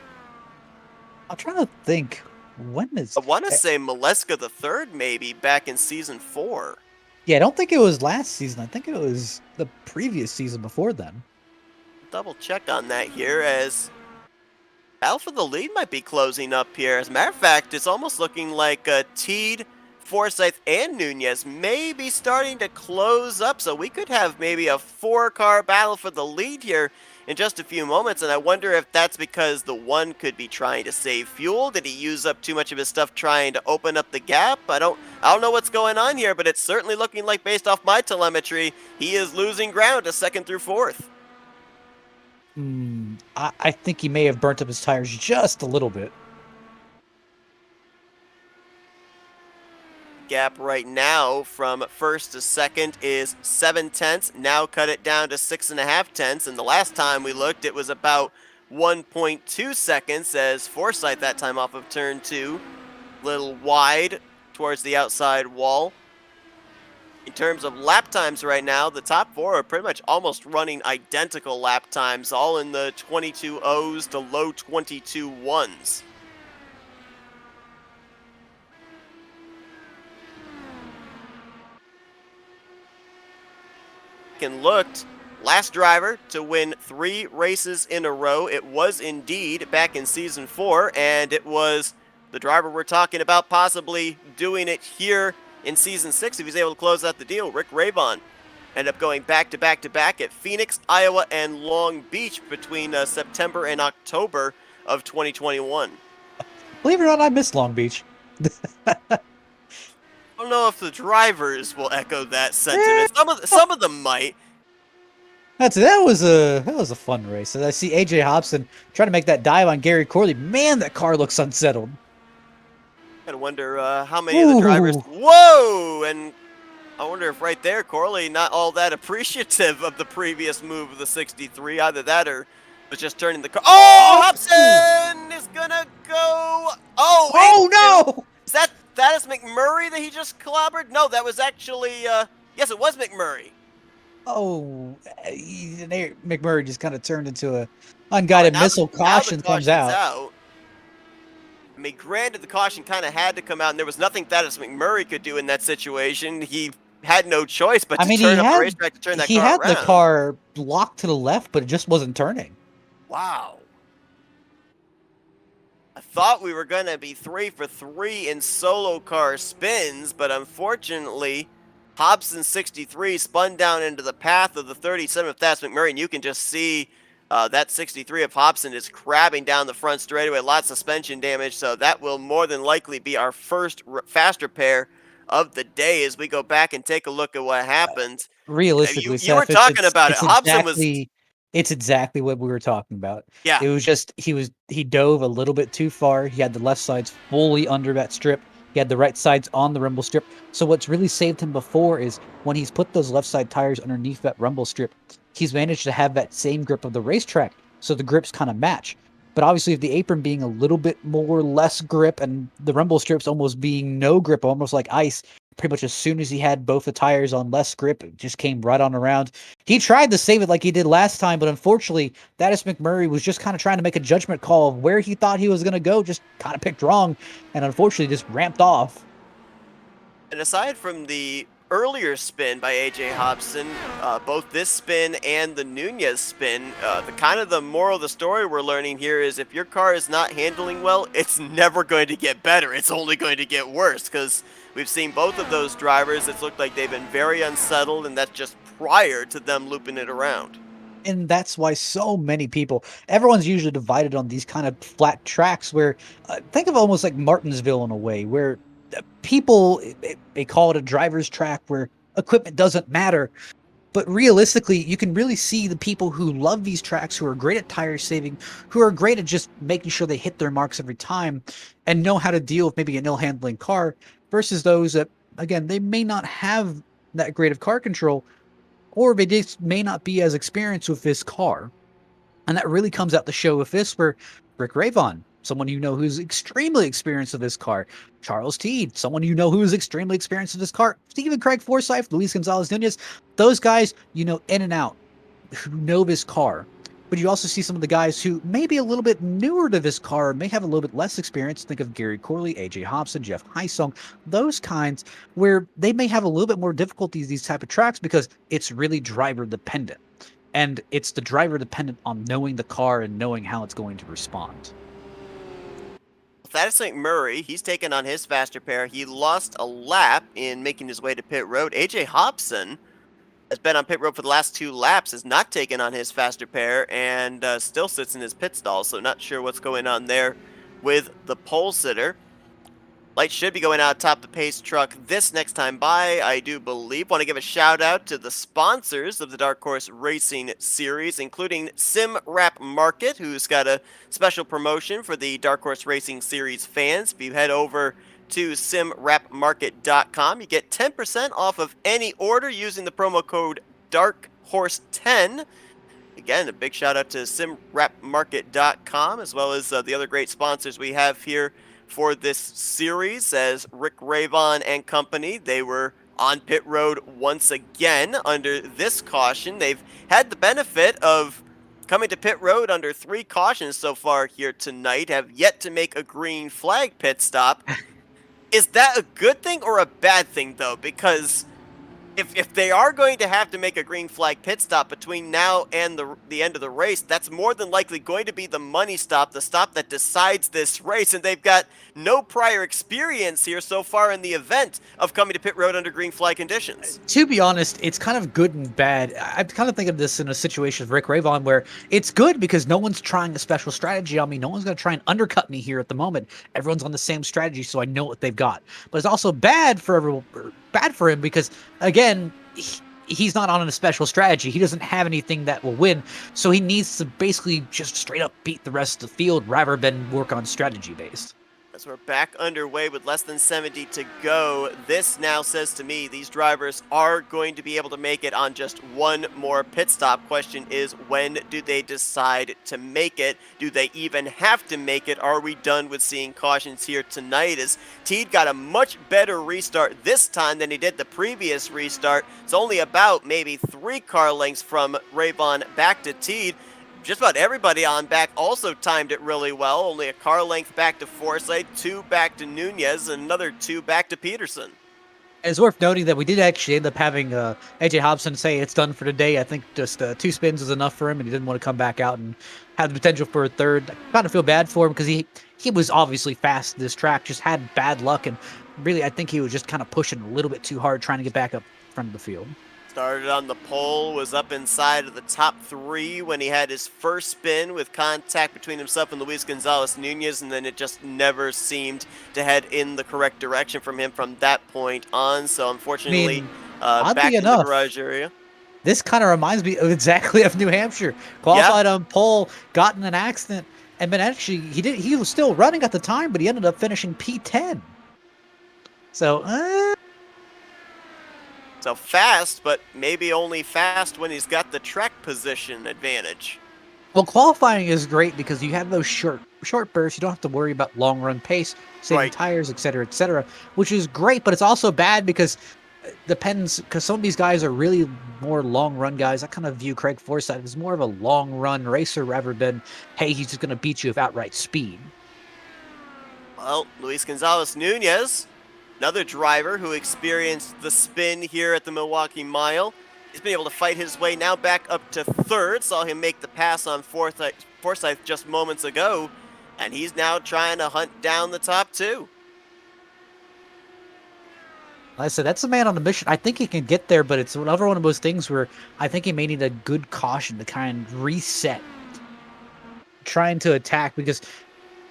I'm trying to think. When is... I want to say Maleska the Third, maybe, back in Season 4. Yeah, I don't think it was last season. I think it was the previous season before then. Double check on that here, as Alpha the lead might be closing up here. As a matter of fact, it's almost looking like Teed, Forsyth, and Nunez may be starting to close up, so we could have maybe a 4-car battle for the lead here in just a few moments, and I wonder if that's because the one could be trying to save fuel. Did he use up too much of his stuff trying to open up the gap? I don't know what's going on here, but it's certainly looking like, based off my telemetry, he is losing ground to 2nd through 4th. I think he may have burnt up his tires just a little bit. Gap right now from 1st to 2nd is 7 tenths. Now cut it down to 6.5 tenths. And the last time we looked, it was about 1.2 seconds as Forsyth that time off of turn 2. Little wide towards the outside wall. In terms of lap times right now, the top 4 are pretty much almost running identical lap times, all in the 22.0s to low 22.1s. And looked, last driver to win 3 races in a row. It was indeed back in Season 4, and it was the driver we're talking about possibly doing it here in Season 6 if he's able to close out the deal. Rick Ravon ended up going back to back to back at Phoenix, Iowa, and Long Beach between September and October of 2021. Believe it or not, I miss Long Beach. I don't know if the drivers will echo that sentiment. Some of them might. That was a fun race. And I see AJ Hobson trying to make that dive on Gary Corley. Man, that car looks unsettled. Gotta wonder how many of the drivers. Whoa! And I wonder if right there Corley not all that appreciative of the previous move of the 63. Either that or was just turning the car. Oh, Hobson is gonna go. Oh no! Is that is McMurray that he just clobbered? No, that was actually Yes, it was McMurray. Oh, McMurray just kind of turned into a Oh, and unguided missile. now the Caution comes caution's out. out. I mean, granted, the caution kind of had to come out, and there was nothing Thaddeus McMurray could do in that situation. He had no choice but I to mean, turn up the racetrack to turn that he car had the around. car locked to the left, but it just wasn't turning. Wow. I thought we were going to be 3 for 3 in solo car spins, but unfortunately, Hobson 63 spun down into the path of the 37 of Thaddeus McMurray, and you can just see that 63 of Hobson is crabbing down the front straightaway. A lot of suspension damage, so that will more than likely be our first faster pair of the day as we go back and take a look at what happened. Realistically, You were Seth, talking about it. Hobson was, it's exactly what we were talking about. yeah. It was just he dove a little bit too far. He had the left sides fully under that strip. He had the right sides on the rumble strip. So what's really saved him before is when he's put those left side tires underneath that rumble strip, he's managed to have that same grip of the racetrack. So the grips kind of match. But obviously, with the apron being a little bit more less grip and the rumble strips almost being no grip, almost like ice, pretty much as soon as he had both the tires on less grip, it just came right on around. He tried to save it like he did last time, but unfortunately, Thaddeus McMurray was just kind of trying to make a judgment call of where he thought he was going to go, just kind of picked wrong, and unfortunately just ramped off. And aside from the earlier spin by AJ Hobson, both this spin and the Nunez spin, the kind of the moral of the story we're learning here is if your car is not handling well, it's never going to get better. It's only going to get worse because we've seen both of those drivers. It's looked like they've been very unsettled, and that's just prior to them looping it around. And that's why so many people, everyone's usually divided on these kind of flat tracks where, think of almost like Martinsville in a way, where people, they call it a driver's track where equipment doesn't matter. But realistically, you can really see the people who love these tracks, who are great at tire saving, who are great at just making sure they hit their marks every time and know how to deal with maybe an ill handling car versus those that, again, they may not have that great of car control, or they just may not be as experienced with this car. And that really comes out the show with this, where Rick Ravon, someone you know who's extremely experienced with this car, Charles Teed, someone you know who's extremely experienced with this car, Stephen Craig Forsyth, Luis Gonzalez Nunez, those guys you know in and out, who know this car. But you also see some of the guys who may be a little bit newer to this car, may have a little bit less experience. Think of Gary Corley, AJ Hobson, Jeff Heisong, those kinds, where they may have a little bit more difficulties these type of tracks because it's really driver dependent. And it's the driver dependent on knowing the car and knowing how it's going to respond. Thaddeus McMurray, he's taken on his faster pair. He lost a lap in making his way to pit road. AJ Hobson has been on pit road for the last 2 laps, has not taken on his faster pair, and still sits in his pit stall, so not sure what's going on there with the pole sitter. Lights should be going out top the pace truck this next time by, I do believe. Want to give a shout out to the sponsors of the Dark Horse Racing Series, including Sim Wrap Market, who's got a special promotion for the Dark Horse Racing Series fans. If you head over to simwrapmarket.com, you get 10% off of any order using the promo code DARKHORSE10. Again, a big shout out to simwrapmarket.com, as well as the other great sponsors we have here for this series, as Rick Ravon and company. They were on pit road once again under this caution. They've had the benefit of coming to pit road under 3 cautions so far here tonight, have yet to make a green flag pit stop. Is that a good thing or a bad thing, though? Because if they are going to have to make a green flag pit stop between now and the end of the race, that's more than likely going to be the money stop, the stop that decides this race, and they've got no prior experience here so far in the event of coming to pit road under green flag conditions. To be honest, it's kind of good and bad. I kind of think of this in a situation with Rick Ravon where it's good because no one's trying a special strategy on me. No one's going to try and undercut me here at the moment. Everyone's on the same strategy, so I know what they've got. But it's also bad for everyone, bad for him because, again, he's not on a special strategy. He doesn't have anything that will win, so he needs to basically just straight up beat the rest of the field rather than work on strategy based. As we're back underway with less than 70 to go, this now says to me these drivers are going to be able to make it on just one more pit stop. Question is, when do they decide to make it? Do they even have to make it? Are we done with seeing cautions here tonight? As Teed got a much better restart this time than he did the previous restart. It's only about maybe 3 car lengths from Rayvon back to Teed. Just about everybody on back also timed it really well. Only a car length back to Forsythe, 2 back to Nunez, and another 2 back to Peterson. It's worth noting that we did actually end up having AJ Hobson say it's done for today. I think just 2 spins is enough for him, and he didn't want to come back out and have the potential for a third. I kind of feel bad for him because he was obviously fast this track, just had bad luck, and really I think he was just kind of pushing a little bit too hard trying to get back up front of the field. Started on the pole, was up inside of the top 3 when he had his first spin with contact between himself and Luis Gonzalez Nunez, and then it just never seemed to head in the correct direction from him from that point on. So unfortunately, back in the garage area. This kind of reminds me of exactly of New Hampshire. Qualified on pole, got in an accident, and then actually he was still running at the time, but he ended up finishing P10. So fast, but maybe only fast when he's got the track position advantage. Well, qualifying is great because you have those short bursts. You don't have to worry about long run pace, saving tires, etc., which is great. But it's also bad because because some of these guys are really more long run guys. I kind of view Craig Forsythe as more of a long run racer rather than, hey, he's just going to beat you with outright speed. Well, Luis Gonzalez Nunez, another driver who experienced the spin here at the Milwaukee Mile. He's been able to fight his way now back up to 3rd. Saw him make the pass on Forsythe just moments ago. And he's now trying to hunt down the top 2. Like I said, that's a man on a mission. I think he can get there, but it's another one of those things where I think he may need a good caution to kind of reset. Trying to attack because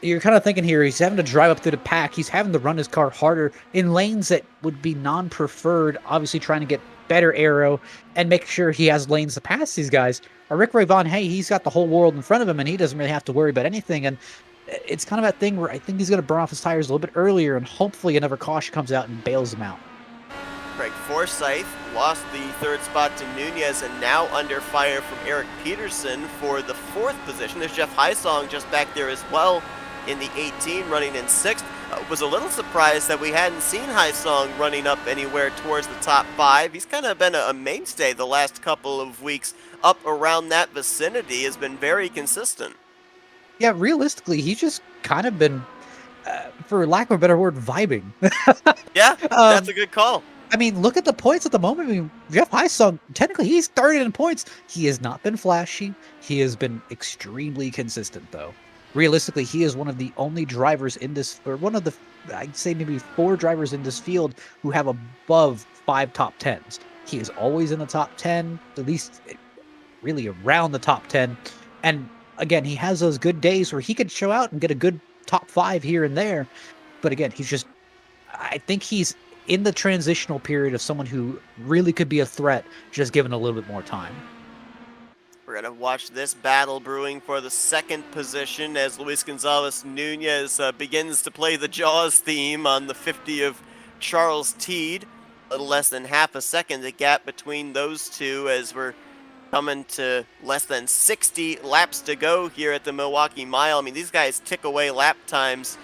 you're kind of thinking here, he's having to drive up through the pack. He's having to run his car harder in lanes that would be non-preferred, obviously trying to get better aero and make sure he has lanes to pass these guys. Or Rick Rayvon, hey, he's got the whole world in front of him and he doesn't really have to worry about anything. And it's kind of that thing where I think he's going to burn off his tires a little bit earlier and hopefully another caution comes out and bails him out. Craig Forsythe lost the 3rd spot to Nunez and now under fire from Eric Peterson for the 4th position. There's Jeff Hysong just back there as well in the 18, running in 6th. Was a little surprised that we hadn't seen Hysong running up anywhere towards the top 5. He's kind of been a mainstay the last couple of weeks up around that vicinity, has been very consistent. Yeah, realistically, he's just kind of been, for lack of a better word, vibing. Yeah, that's a good call. I mean, look at the points at the moment. I mean, Jeff Hysong, technically, he's 3rd in points. He has not been flashy. He has been extremely consistent, though. Realistically, he is one of the only drivers in this, or one of the, I'd say maybe 4 drivers in this field who have above 5 top 10s. He is always in the top 10, at least really around the top 10. And again, he has those good days where he could show out and get a good top 5 here and there. But again, I think he's in the transitional period of someone who really could be a threat, just given a little bit more time. We're going to watch this battle brewing for the 2nd position as Luis Gonzalez Nunez begins to play the Jaws theme on the 50 of Charles Teed. A little less than half a second, the gap between those two as we're coming to less than 60 laps to go here at the Milwaukee Mile. I mean, these guys tick away lap times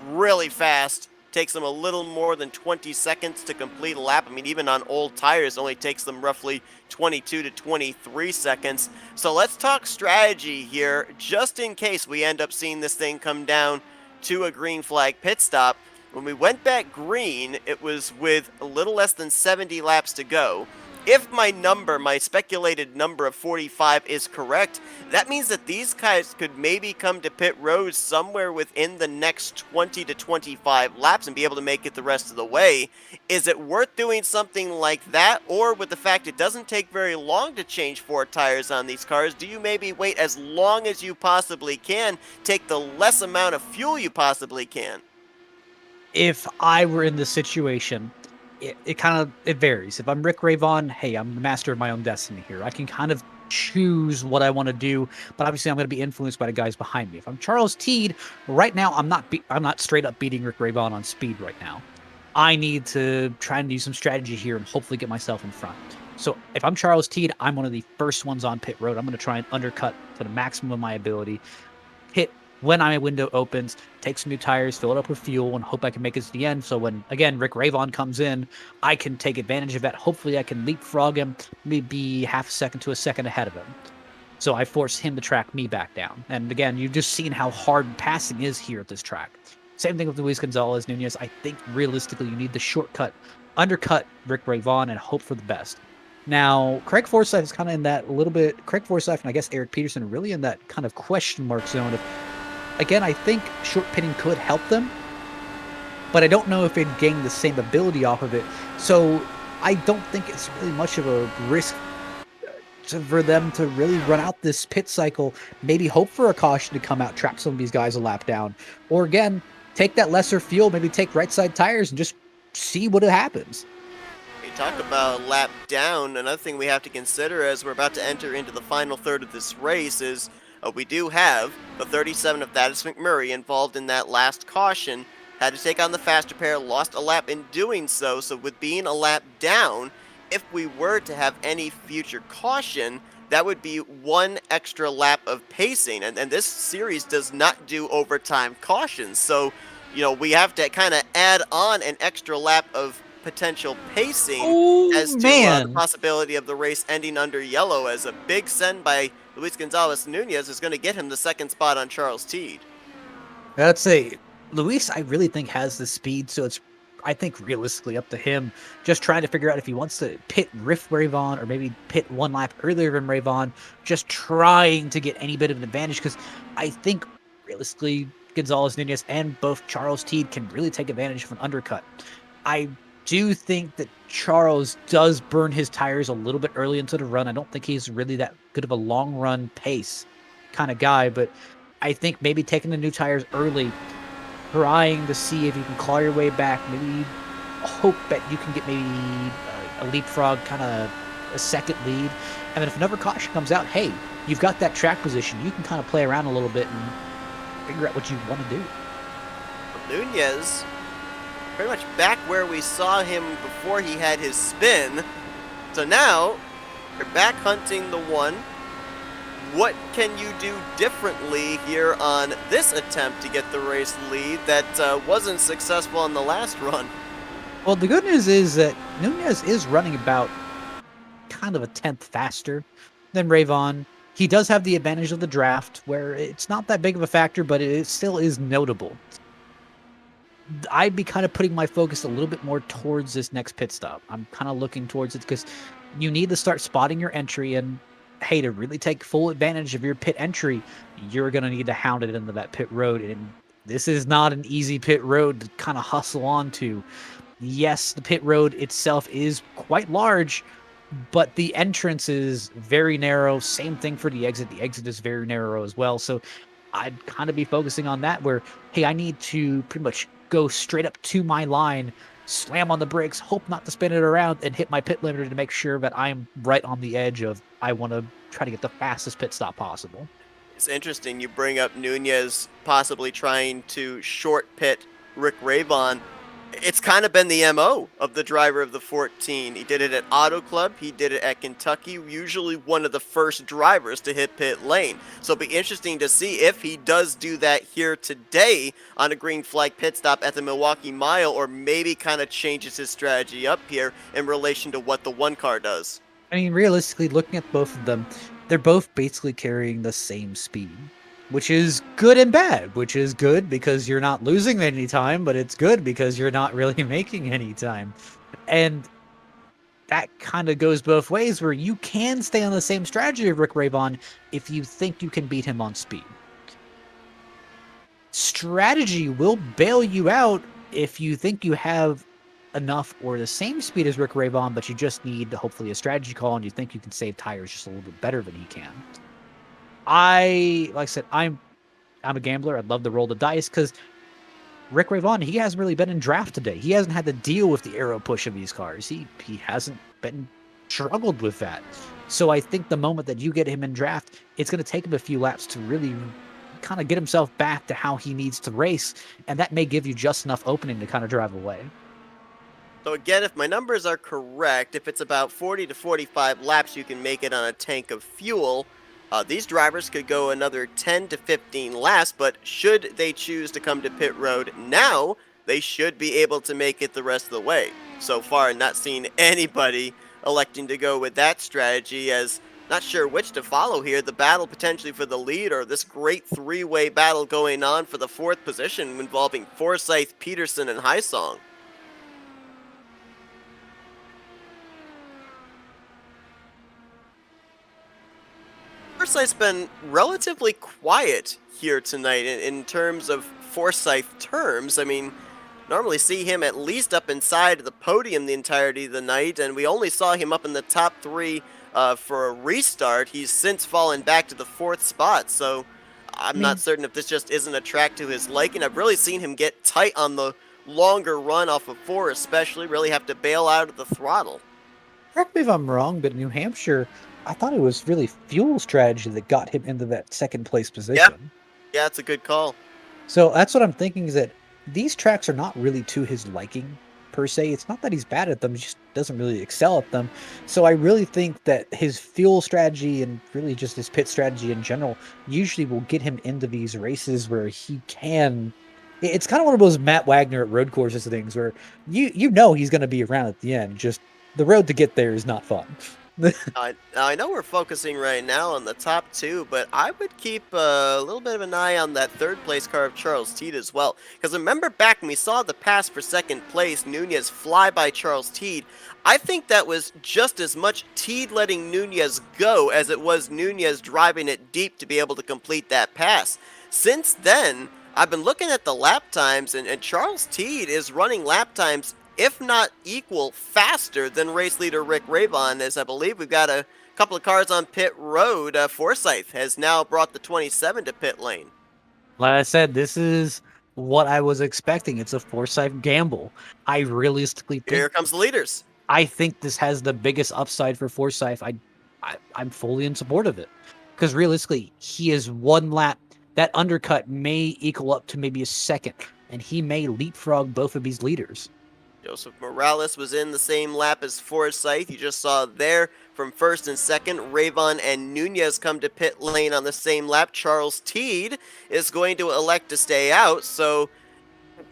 really fast. Takes them a little more than 20 seconds to complete a lap. I mean, even on old tires, it only takes them roughly 22 to 23 seconds. So let's talk strategy here, just in case we end up seeing this thing come down to a green flag pit stop. When we went back green, it was with a little less than 70 laps to go. If my speculated number of 45 is correct, that means that these guys could maybe come to pit road somewhere within the next 20 to 25 laps and be able to make it the rest of the way. Is it worth doing something like that? Or with the fact it doesn't take very long to change 4 tires on these cars, do you maybe wait as long as you possibly can, take the less amount of fuel you possibly can? If I were in this situation, it varies. If I'm Rick Rayvon, hey, I'm the master of my own destiny here. I can kind of choose what I want to do, but obviously I'm going to be influenced by the guys behind me. If I'm Charles Teed, right now I'm not straight up beating Rick Ravon on speed right now. I need to try and do some strategy here and hopefully get myself in front. So if I'm Charles Teed, I'm one of the first ones on pit road. I'm going to try and undercut to the maximum of my ability, hit when my window opens, take some new tires, fill it up with fuel, and hope I can make it to the end. So when, again, Rick Ravon comes in, I can take advantage of that. Hopefully I can leapfrog him, maybe half a second to a second ahead of him. So I force him to track me back down. And again, you've just seen how hard passing is here at this track. Same thing with Luis Gonzalez Nunez. I think realistically you need the shortcut, undercut Rick Ravon, and hope for the best. Now, Craig Forsyth is kind of in that a little bit. Craig Forsyth and I guess Eric Peterson are really in that kind of question mark zone of, again, I think short pitting could help them, but I don't know if they'd gain the same ability off of it. So I don't think it's really much of a risk for them to really run out this pit cycle, maybe hope for a caution to come out, trap some of these guys a lap down, or again, take that lesser fuel, maybe take right side tires and just see what happens. You talk about lap down. Another thing we have to consider as we're about to enter into the final third of this race is we do have the 37 of Thaddeus McMurray involved in that last caution. Had to take on the faster pair, lost a lap in doing so. So with being a lap down, if we were to have any future caution, that would be one extra lap of pacing. And this series does not do overtime cautions. So, we have to kind of add on an extra lap of potential pacing as to the possibility of the race ending under yellow, as a big send by Luis Gonzalez Nunez is going to get him the second spot on Charles Teed. I'd say Luis, I really think, has the speed, so it's, I think, realistically up to him, just trying to figure out if he wants to pit Riff Ravon or maybe pit one lap earlier than Ravon, just trying to get any bit of an advantage, because I think realistically Gonzalez Nunez and both Charles Teed can really take advantage of an undercut. I do think that Charles does burn his tires a little bit early into the run. I don't think he's really that good of a long run pace kind of guy, but I think maybe taking the new tires early, trying to see if you can claw your way back, maybe hope that you can get maybe a leapfrog, kind of a second lead, and then if another caution comes out, hey, you've got that track position, you can kind of play around a little bit and figure out what you want to do. Nunez, pretty much back where we saw him before he had his spin. So now, you're back hunting the one. What can you do differently here on this attempt to get the race lead that wasn't successful on the last run? Well, the good news is that Nunez is running about kind of a tenth faster than Ravon. He does have the advantage of the draft, where it's not that big of a factor, but it still is notable. I'd be kind of putting my focus a little bit more towards this next pit stop. I'm kind of looking towards it because you need to start spotting your entry, and hey, to really take full advantage of your pit entry, you're going to need to hound it into that pit road. And this is not an easy pit road to kind of hustle onto. Yes, the pit road itself is quite large, but the entrance is very narrow. Same thing for the exit. The exit is very narrow as well. So I'd kind of be focusing on that where, hey, I need to pretty much go straight up to my line, slam on the brakes, hope not to spin it around, and hit my pit limiter to make sure that I'm right on the edge of, I want to try to get the fastest pit stop possible. It's interesting you bring up Nunez possibly trying to short pit Rick Ravon. It's kind of been the MO of the driver of the 14. He did it at Auto Club. He did it at Kentucky. Usually one of the first drivers to hit pit lane. So it'll be interesting to see if he does do that here today on a green flag pit stop at the Milwaukee Mile, or maybe kind of changes his strategy up here in relation to what the one car does. I mean, realistically, looking at both of them, they're both basically carrying the same speed, which is good and bad. Which is good because you're not losing any time, but it's good because you're not really making any time. And that kind of goes both ways, where you can stay on the same strategy of Rick Ravon if you think you can beat him on speed. Strategy will bail you out if you think you have enough or the same speed as Rick Ravon, but you just need hopefully a strategy call and you think you can save tires just a little bit better than he can. Like I said, I'm a gambler. I'd love to roll the dice because Rick Ravon, he hasn't really been in draft today. He hasn't had to deal with the aero push of these cars. He hasn't been struggled with that. So I think the moment that you get him in draft, it's going to take him a few laps to really kind of get himself back to how he needs to race, and that may give you just enough opening to kind of drive away. So again, if my numbers are correct, if it's about 40 to 45 laps you can make it on a tank of fuel, these drivers could go another 10 to 15 laps, but should they choose to come to pit road now, they should be able to make it the rest of the way. So far, not seen anybody electing to go with that strategy, as not sure which to follow here. The battle potentially for the lead, or this great three-way battle going on for the fourth position involving Forsyth, Peterson, and Highsong. Forsyth's been relatively quiet here tonight in terms of Forsyth terms. I mean, normally see him at least up inside the podium the entirety of the night, and we only saw him up in the top three for a restart. He's since fallen back to the fourth spot, so I I'm not mean, certain if this just isn't a track to his liking. I've really seen him get tight on the longer run off of four, especially, really have to bail out of the throttle. correct me if I'm wrong, but New Hampshire, I thought it was really fuel strategy that got him into that second place Yeah, position. yeah, it's a good call. So that's what I'm thinking is that these tracks are not really to his liking per se. It's not that he's bad at them, he just doesn't really excel at them. So I really think that his fuel strategy and really just his pit strategy in general usually will get him into these races where he can. It's kind of one of those Matt Wagner at road courses things where you know he's going to be around at the end. Just the road to get there is not fun. I know we're focusing right now on the top two, but I would keep a little bit of an eye on that third place car of Charles Teed as well. Because remember back when we saw the pass for second place, Nunez fly by Charles Teed, I think that was just as much Teed letting Nunez go as it was Nunez driving it deep to be able to complete that pass. Since then, I've been looking at the lap times, and Charles Teed is running lap times if not equal, faster than race leader Rick Ravon, as I believe we've got a couple of cars on pit road. Forsyth has now brought the 27 to pit lane. Like I said, this is what I was expecting. It's a Forsyth gamble. I realistically Here think comes the leaders. I think this has the biggest upside for Forsyth. I'm fully in support of it because realistically, he is one lap. That undercut may equal up to maybe a second, and he may leapfrog both of these leaders. Joseph Morales was in the same lap as Forsyth. You just saw there from first and second. Ravon and Nunez come to pit lane on the same lap. Charles Teed is going to elect to stay out, so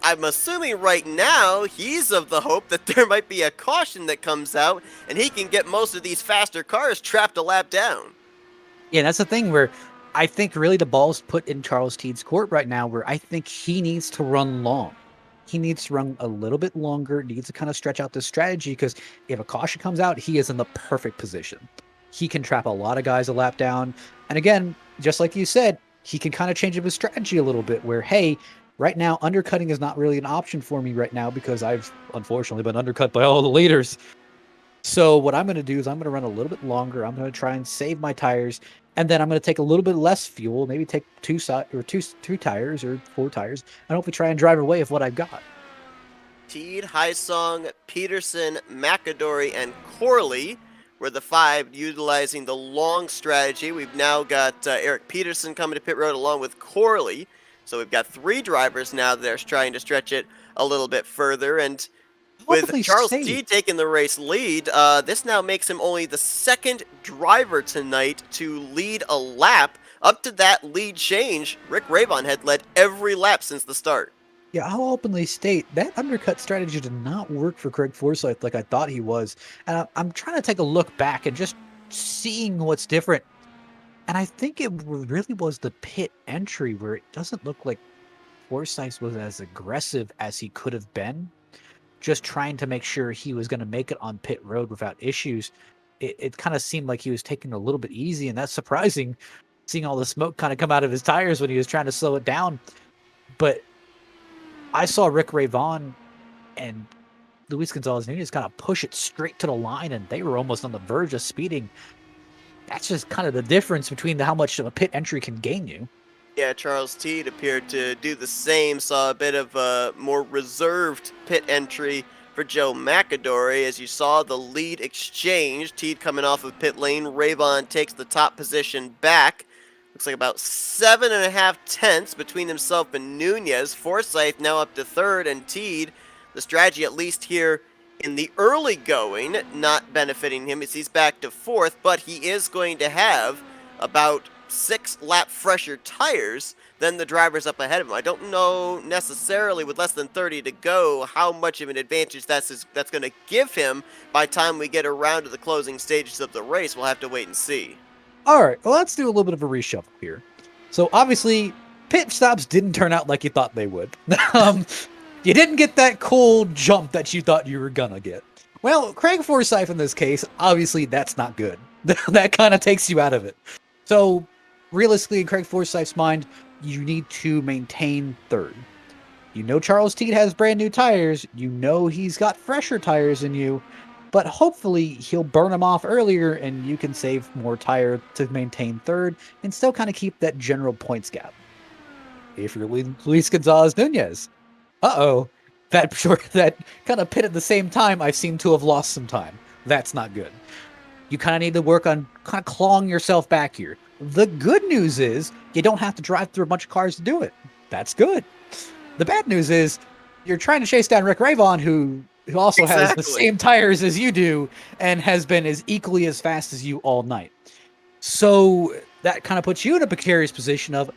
I'm assuming right now he's of the hope that there might be a caution that comes out and he can get most of these faster cars trapped a lap down. Yeah, that's the thing where I think really the ball's put in Charles Teed's court right now, where I think he needs to run long. He needs to run a little bit longer, needs to kind of stretch out this strategy because if a caution comes out, he is in the perfect position. He can trap a lot of guys a lap down. And again, just like you said, he can kind of change up his strategy a little bit where, hey, right now, undercutting is not really an option for me right now because I've unfortunately been undercut by all the leaders. So what I'm going to do is I'm going to run a little bit longer. I'm going to try and save my tires, and then I'm going to take a little bit less fuel, maybe take two tires or four tires, and hopefully try and drive away with what I've got. Teed, Highsong, Peterson, McAdory, and Corley were the five utilizing the long strategy. We've now got Eric Peterson coming to pit road along with Corley. So we've got three drivers now that are trying to stretch it a little bit further. And with Charles Teed taking the race lead, this now makes him only the second driver tonight to lead a lap. Up to that lead change, Rick Ravon had led every lap since the start. Yeah, I'll openly state that undercut strategy did not work for Craig Forsyth like I thought he was. And I'm trying to take a look back and just seeing what's different. And I think it really was the pit entry where it doesn't look like Forsyth was as aggressive as he could have been. Just trying to make sure he was going to make it on pit road without issues. It kind of seemed like he was taking it a little bit easy, and that's surprising, seeing all the smoke kind of come out of his tires when he was trying to slow it down. But I saw Rick Ravon and Luis Gonzalez Nunez kind of push it straight to the line, and they were almost on the verge of speeding. That's just kind of the difference between how much of a pit entry can gain you. Yeah, Charles Teed appeared to do the same, saw a bit of a more reserved pit entry for for Joe McAdory. As you saw, the lead exchange. Teed coming off of pit lane. Ravon takes the top position back. Looks like about 7.5 tenths between himself and Nunez. Forsyth now up to third, and Teed, the strategy at least here in the early going, not benefiting him as he's back to fourth, but he is going to have about 6 lap fresher tires than the drivers up ahead of him. I don't know necessarily with less than 30 to go how much of an advantage that's going to give him by the time we get around to the closing stages of the race. We'll have to wait and see. All right, well, let's do a little bit of a reshuffle here. So obviously, pit stops didn't turn out like you thought they would. You didn't get that cool jump that you thought you were gonna get. Well, Craig Forsyth in this case, obviously that's not good. That kind of takes you out of it. So realistically, in Craig Forsyth's mind, you need to maintain third. You know Charles Teed has brand new tires. You know he's got fresher tires than you. But hopefully he'll burn them off earlier and you can save more tire to maintain third and still kind of keep that general points gap. If you're Luis Gonzalez Nunez, that kind of pit at the same time, I seem to have lost some time. That's not good. You kind of need to work on kind of clawing yourself back here. The good news is you don't have to drive through a bunch of cars to do it. That's good. The bad news is you're trying to chase down Rick Ravon, who also has the same tires as you do and has been as equally as fast as you all night. So that kind of puts you in a precarious position of,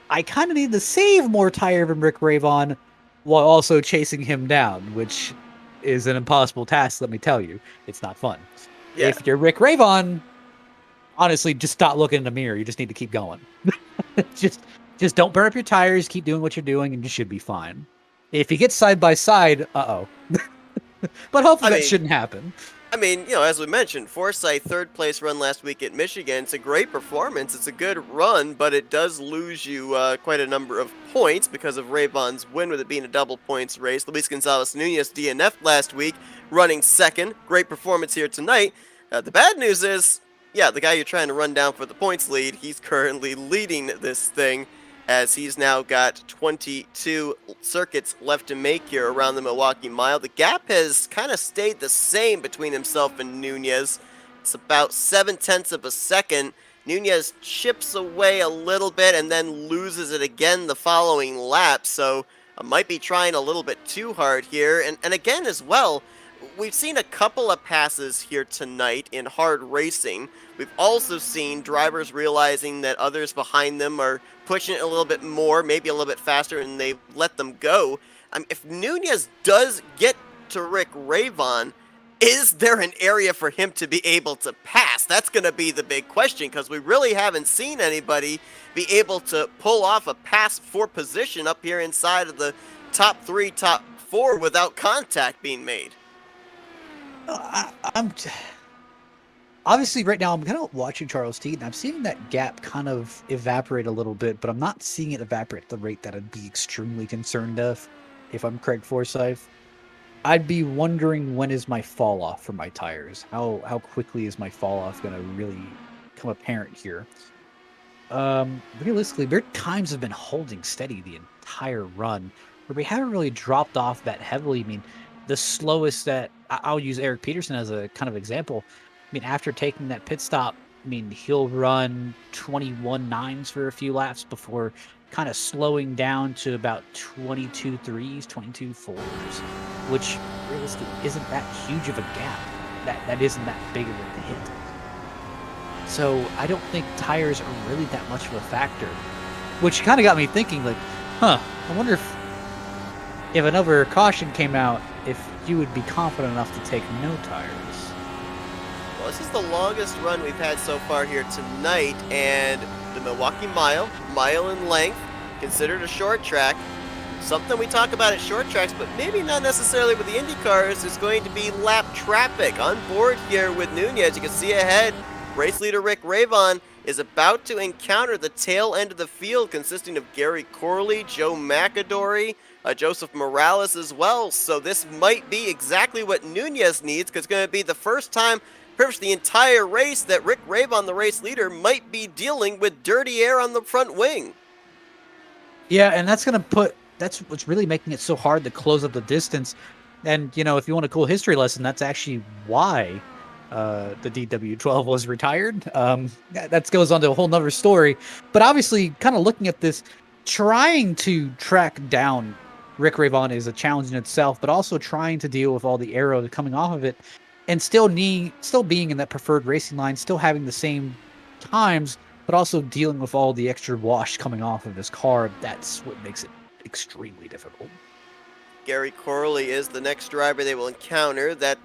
I kind of need to save more tire from Rick Ravon while also chasing him down, which is an impossible task, let me tell you. It's not fun. Yeah. If you're Rick Ravon, honestly, just stop looking in the mirror. You just need to keep going. just don't burn up your tires, keep doing what you're doing, and you should be fine. If you get side by side, but hopefully that shouldn't happen. I mean, as we mentioned, Forsyth, third place run last week at Michigan. It's a great performance. It's a good run, but it does lose you quite a number of points because of Ravon's win, with it being a double points race. Luis Gonzalez Nunez DNF'd last week, running second. Great performance here tonight. The bad news is, the guy you're trying to run down for the points lead, he's currently leading this thing, as he's now got 22 circuits left to make here around the Milwaukee Mile. The gap has kind of stayed the same between himself and Nunez. It's about 7/10 of a second. Nunez chips away a little bit and then loses it again the following lap, so I might be trying a little bit too hard here. And again as well, we've seen a couple of passes here tonight in hard racing. We've also seen drivers realizing that others behind them are pushing it a little bit more, maybe a little bit faster, and they let them go. If Nunez does get to Rick Ravon, is there an area for him to be able to pass? That's going to be the big question, because we really haven't seen anybody be able to pull off a pass for position up here inside of the top 3, top 4 without contact being made. I'm obviously right now I'm kind of watching Charles Teed, and I'm seeing that gap kind of evaporate a little bit, but I'm not seeing it evaporate at the rate that I'd be extremely concerned of if I'm Craig Forsyth. I'd be wondering, when is my fall off for my tires? How quickly is my fall off going to really become apparent here? Realistically, their times have been holding steady the entire run, where we haven't really dropped off that heavily. I mean, the slowest that I'll use Eric Peterson as a kind of example. I mean, after taking that pit stop, I mean, he'll run 21.9s for a few laps before kind of slowing down to about 22.3s, 22.4s, which realistically isn't that huge of a gap. That isn't that big of a hit. So I don't think tires are really that much of a factor, which kind of got me thinking, like, I wonder if another caution came out, if you would be confident enough to take no tires. Well, this is the longest run we've had so far here tonight, and the Milwaukee Mile in length, considered a short track. Something we talk about at short tracks, but maybe not necessarily with the Indy cars, is going to be lap traffic. On board here with Nunez, you can see ahead, race leader Rick Ravon is about to encounter the tail end of the field, consisting of Gary Corley, Joe McAdory, Joseph Morales as well. So this might be exactly what Nunez needs, because it's going to be the first time, pretty much the entire race, that Rick Ravon, the race leader, might be dealing with dirty air on the front wing. Yeah, and that's what's really making it so hard to close up the distance. And, if you want a cool history lesson, that's actually why the DW12 was retired. That goes on to a whole nother story. But obviously, kind of looking at this, trying to track down Rick Ravon is a challenge in itself, but also trying to deal with all the arrows coming off of it and still being in that preferred racing line, still having the same times, but also dealing with all the extra wash coming off of his car. That's what makes it extremely difficult. Gary Corley is the next driver they will encounter. That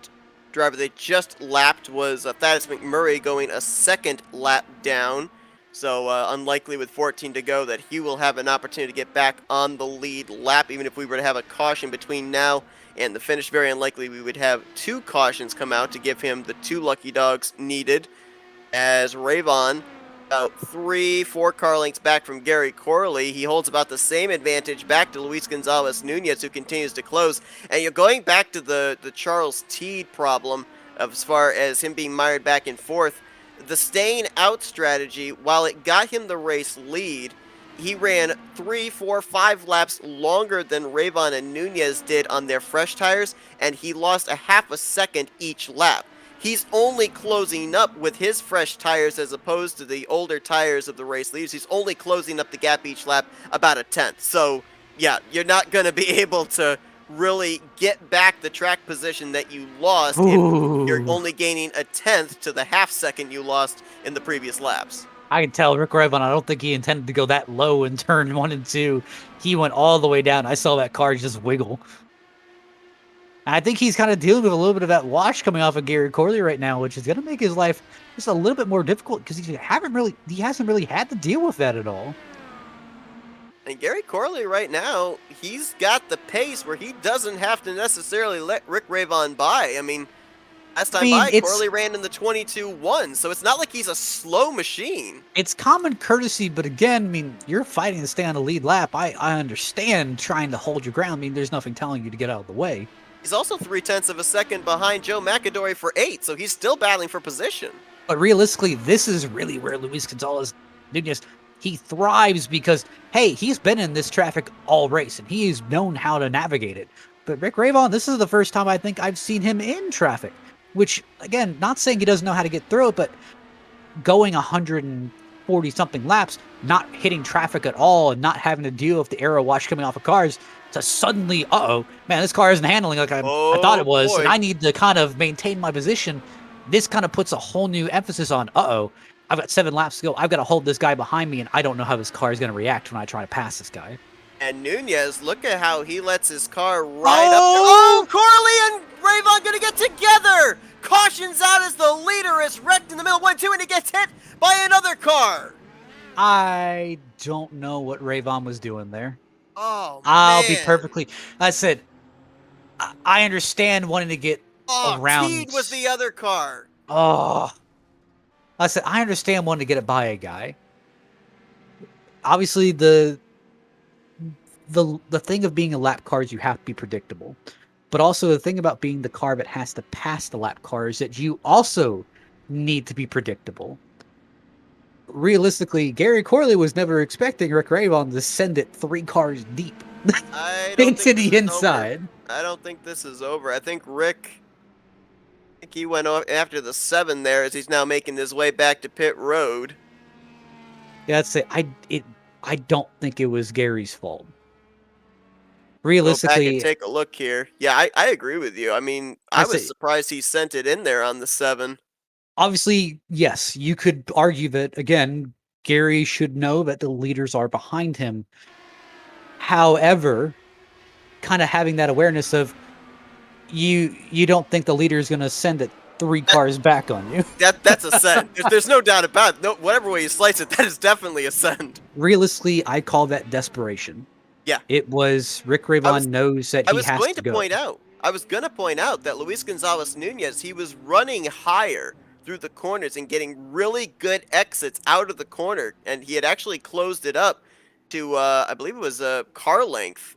driver they just lapped was Thaddeus McMurray going a second lap down. So unlikely with 14 to go that he will have an opportunity to get back on the lead lap. Even if we were to have a caution between now and the finish, very unlikely we would have two cautions come out to give him the two lucky dogs needed. As Ravon, about 3-4 car lengths back from Gary Corley, he holds about the same advantage back to Luis Gonzalez Nunez, who continues to close. And you're going back to the Charles Teed problem of as far as him being mired back and forth. The staying out strategy, while it got him the race lead, he ran 3, 4, 5 laps longer than Ravon and Nunez did on their fresh tires, and he lost a half a second each lap. He's only closing up with his fresh tires as opposed to the older tires of the race leaders. He's only closing up the gap each lap about a tenth. So, yeah, you're not going to be able to really get back the track position that you lost if you're only gaining a tenth to the half second you lost in the previous laps. I can tell Rick Ravon, I don't think he intended to go that low in turn 1 and 2. He went all the way down. I saw that car just wiggle. And I think he's kind of dealing with a little bit of that wash coming off of Gary Corley right now, which is going to make his life just a little bit more difficult because he hasn't really had to deal with that at all. And Gary Corley right now, he's got the pace where he doesn't have to necessarily let Rick Ravon by. I mean, last time Corley ran in the 22-1, so it's not like he's a slow machine. It's common courtesy, but again, you're fighting to stay on the lead lap. I understand trying to hold your ground. There's nothing telling you to get out of the way. He's also 0.3 of a second behind Joe McAdory for 8, so he's still battling for position. But realistically, this is really where Luis Gonzalez Nunez, he thrives because, hey, he's been in this traffic all race, and he's known how to navigate it. But Rick Ravon, this is the first time I think I've seen him in traffic, which, again, not saying he doesn't know how to get through it, but going 140-something laps, not hitting traffic at all, and not having to deal with the arrow wash coming off of cars, to suddenly, man, this car isn't handling like I thought it was, and I need to kind of maintain my position. This kind of puts a whole new emphasis on, I've got 7 laps to go. I've got to hold this guy behind me, and I don't know how this car is going to react when I try to pass this guy. And Nunez, look at how he lets his car ride up. Oh, Corley and Ravon going to get together. Cautions out as the leader is wrecked in the middle 1-2, and he gets hit by another car. I don't know what Ravon was doing there. Oh, I'll man. be perfectly. I said, I understand wanting to get around. Teed was the other car. I said, I understand wanting to get it by a guy. Obviously, the thing of being a lap car is you have to be predictable. But also the thing about being the car that has to pass the lap car is that you also need to be predictable. Realistically, Gary Corley was never expecting Rick Ravon to send it 3 cars deep into the inside. I don't think this is over. I think he went off after the 7 there as he's now making his way back to pit road. Yeah, I'd say I don't think it was Gary's fault. Realistically, go back and take a look here. Yeah, I agree with you. I was surprised he sent it in there on the 7. Obviously, yes, you could argue that, again, Gary should know that the leaders are behind him. However, kind of having that awareness of you don't think the leader is going to send it 3 cars back on you. That's a send. There's no doubt about it. No, whatever way you slice it, that is definitely a send. Realistically, I call that desperation. Yeah. It was Rick Ravon knows that he has to go. I was going to point out that Luis Gonzalez Nunez, he was running higher through the corners and getting really good exits out of the corner, and he had actually closed it up to, I believe it was a car length.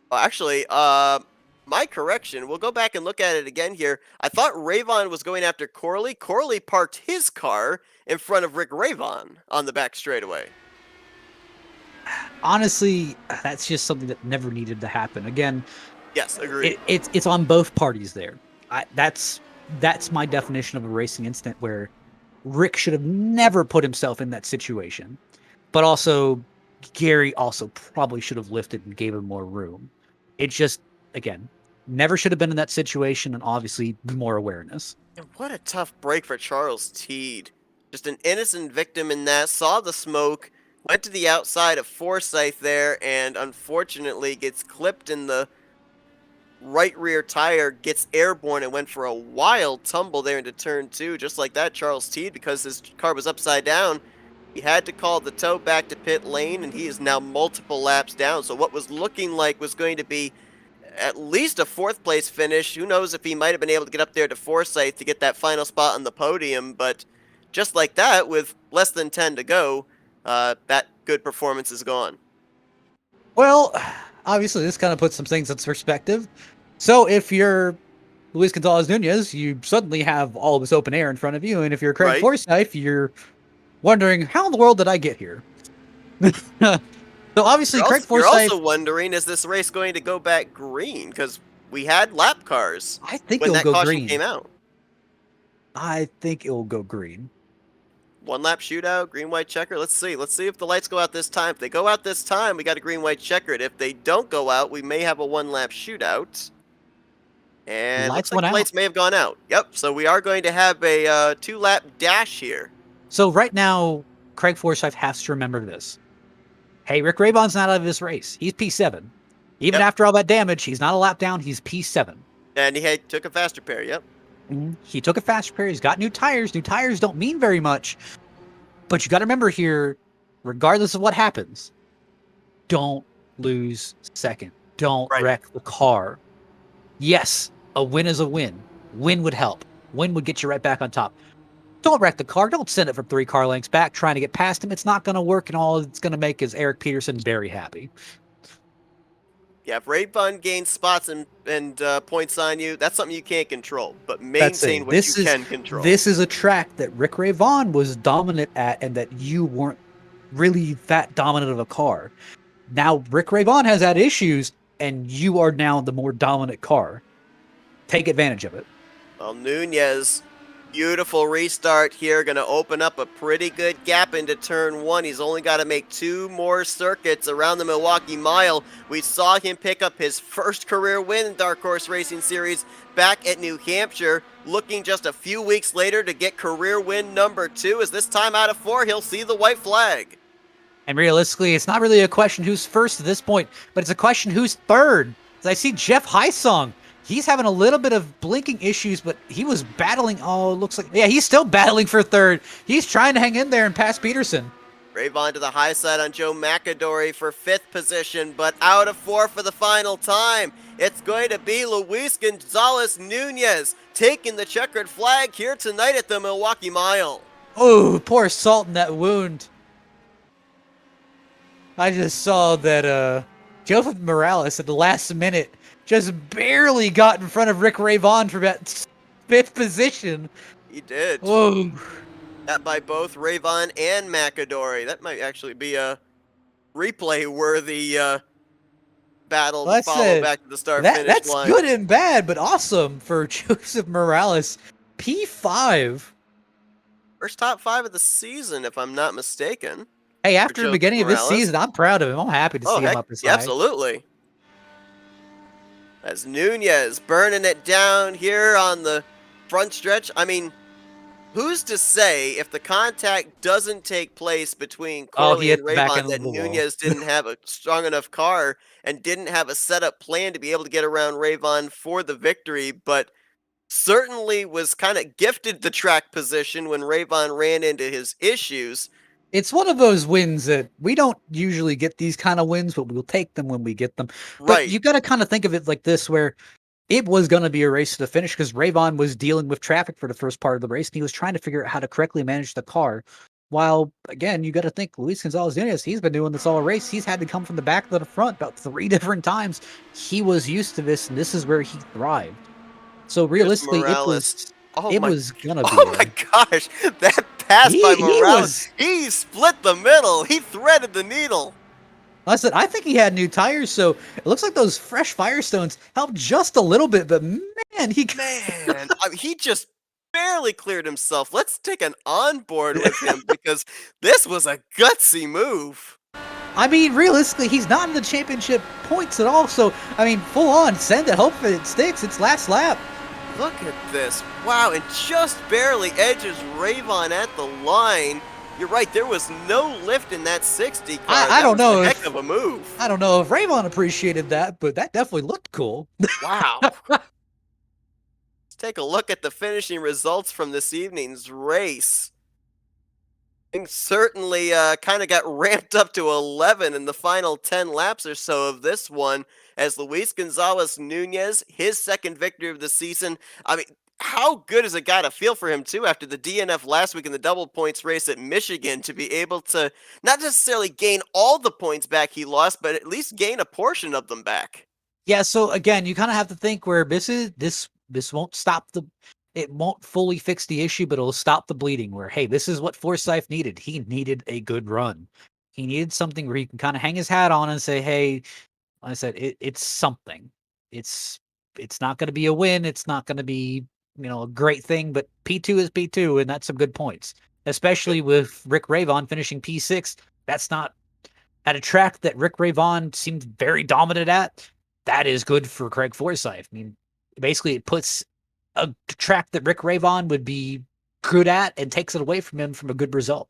My correction, we'll go back and look at it again here. I thought Ravon was going after Corley. Corley parked his car in front of Rick Ravon on the back straightaway. Honestly, that's just something that never needed to happen. Again, Yes, agreed. It's on both parties there. That's my definition of a racing incident where Rick should have never put himself in that situation, but also Gary also probably should have lifted and gave him more room. It just, again, never should have been in that situation, and obviously more awareness. And what a tough break for Charles Teed. Just an innocent victim in that, saw the smoke, went to the outside of Forsyth there, and unfortunately gets clipped in the right rear tire, gets airborne, and went for a wild tumble there into turn 2. Just like that, Charles Teed, because his car was upside down, he had to call the tow back to pit lane, and he is now multiple laps down. So what was looking like was going to be at least a 4th place finish. Who knows if he might have been able to get up there to Forsyth to get that final spot on the podium, but just like that, with less than 10 to go, that good performance is gone. Well, obviously, this kind of puts some things into perspective. So if you're Luis Gonzalez Nunez, you suddenly have all this open air in front of you, and if you're Craig Right. Forsyth, you're wondering, how in the world did I get here? So obviously, You're Craig also, you're Forsyth, also wondering, is this race going to go back green? Because we had lap cars I think when it'll that go caution green. came out. I think it'll go green. 1 lap shootout, green white checker. Let's see. Let's see if the lights go out this time. If they go out this time, we got a green white checkered. If they don't go out, we may have a 1 lap shootout. And Lights looks like went the out. lights may have gone out. Yep. So we are going to have a 2 lap dash here. So right now, Craig Forsyth has to remember this. Hey, Rick Rabon's not out of this race. He's P7. Even Yep. after all that damage, he's not a lap down. He's P7. And he took a faster pair. Yep. He took a faster pair. He's got new tires. New tires don't mean very much. But you got to remember here, regardless of what happens, don't lose second. Don't Right. wreck the car. Yes, a win is a win. Win would help. Win would get you right back on top. Don't wreck the car. Don't send it from 3 car lengths back trying to get past him. It's not going to work, and all it's going to make is Eric Peterson very happy. Yeah, if Ray-Ban gains spots and points on you, that's something you can't control. But That's it. maintain what you can control. This is a track that Rick Ray Vaughn was dominant at, and that you weren't really that dominant of a car. Now Rick Ray Vaughn has had issues, and you are now the more dominant car. Take advantage of it. Well, Nunez, beautiful restart here, going to open up a pretty good gap into turn 1. He's only got to make 2 more circuits around the Milwaukee Mile. We saw him pick up his first career win in Dark Horse Racing Series back at New Hampshire, looking just a few weeks later to get career win number 2, as this time out of 4, he'll see the white flag. And realistically, it's not really a question who's first at this point, but it's a question who's third. As I see Jeff Heisong, he's having a little bit of blinking issues, but he was battling. Oh, it looks like, yeah, he's still battling for third. He's trying to hang in there and pass Peterson. Ray-Ban to the high side on Joe McAdory for 5th position, but out of 4 for the final time. It's going to be Luis Gonzalez Nunez taking the checkered flag here tonight at the Milwaukee Mile. Oh, pour salt in that wound. I just saw that Joseph Morales at the last minute just barely got in front of Rick Ray Vaughn for that 5th position. He did. Whoa. That by both Ray-Ban and McAdory. That might actually be a replay-worthy battle to follow back to the start-finish that's line. good and bad, but awesome for Joseph Morales. P5. First top 5 of the season, if I'm not mistaken. Hey, after the Joseph beginning of this Morales. season, I'm proud of him. I'm happy to see him up this high. Absolutely. As Nunez burning it down here on the front stretch. I mean, who's to say if the contact doesn't take place between Corley and Ray-Ban that Nunez didn't have a strong enough car and didn't have a setup plan to be able to get around Ray-Ban for the victory, but certainly was kind of gifted the track position when Ray-Ban ran into his issues. It's one of those wins that we don't usually get these kind of wins, but we'll take them when we get them. But Right. you got to kind of think of it like this, where it was going to be a race to the finish because Ray-Ban was dealing with traffic for the first part of the race, and he was trying to figure out how to correctly manage the car. While, again, you got to think Luis Gonzalez Nunez, he's been doing this all race. He's had to come from the back to the front about 3 different times. He was used to this, and this is where he thrived. So realistically, it was going to be. Oh my gosh, that pass by Morales, he he split the middle. He threaded the needle. I said, I think he had new tires, so it looks like those fresh Firestones helped just a little bit, but man, Man, I mean, he just barely cleared himself. Let's take an onboard with him because this was a gutsy move. I mean, realistically, he's not in the championship points at all, so, I mean, full on, send it, hope it sticks, it's last lap. Look at this. Wow, and just barely edges Rayvon at the line. You're right, there was no lift in that 60 car. I That don't was know a if, heck of a move. I don't know if Raymond appreciated that, but that definitely looked cool. Wow. Let's take a look at the finishing results from this evening's race. Things certainly kind of got ramped up to 11 in the final 10 laps or so of this one as Luis Gonzalez Nunez, his second victory of the season. I mean, how good has it got to feel for him, too, after the DNF last week in the double points race at Michigan to be able to not necessarily gain all the points back he lost, but at least gain a portion of them back? Yeah, so again, you kind of have to think where this won't stop it won't fully fix the issue, but it'll stop the bleeding. Where hey, this is what Forsyth needed. He needed a good run. He needed something where he can kind of hang his hat on and say, hey, like I said, it's something. It's it's not going to be a win. It's not going to be a great thing, but P2 is P2, and that's some good points. Especially with Rick Ravon finishing P6. That's not at a track that Rick Ravon seemed very dominant at. That is good for Craig Forsyth. I mean, basically, it puts a track that Rick Ravon would be good at and takes it away from him from a good result.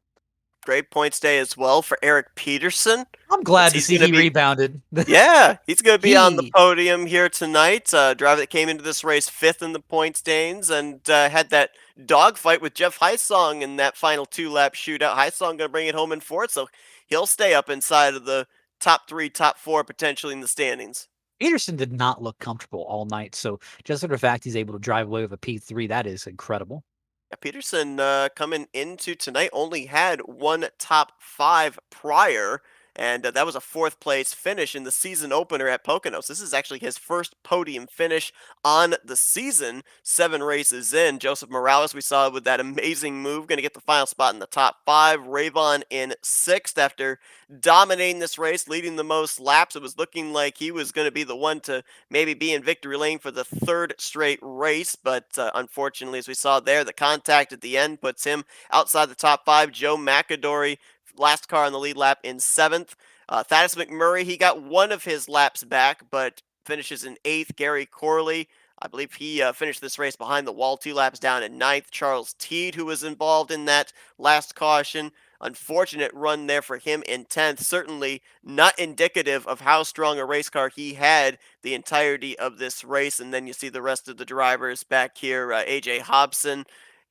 Great points day as well for Eric Peterson. I'm glad to He's see going to he be rebounded. Yeah, he's going to be on the he podium here tonight. Driver that came into this race fifth in the points stains and had that dogfight with Jeff Heisong in that final two-lap shootout. Heisong going to bring it home in fourth, so he'll stay up inside of the top three, top four, potentially in the standings. Peterson did not look comfortable all night, so just for the fact he's able to drive away with a P3, that is incredible. Yeah, Peterson coming into tonight only had one top five prior, and that was a fourth place finish in the season opener at Poconos. This is actually his first podium finish on the season, 7 races in. Joseph Morales, we saw with that amazing move, going to get the final spot in the top five. Rayvon in sixth after dominating this race, leading the most laps. It was looking like he was going to be the one to maybe be in victory lane for the third straight race, but unfortunately, as we saw there, the contact at the end puts him outside the top five. Joe McAdory, last car on the lead lap, in seventh. Thaddeus McMurray, he got one of his laps back, but finishes in eighth. Gary Corley, I believe he finished this race behind the wall, 2 laps down in ninth. Charles Teed, who was involved in that last caution, unfortunate run there for him in 10th. Certainly not indicative of how strong a race car he had the entirety of this race. And then you see the rest of the drivers back here. AJ Hobson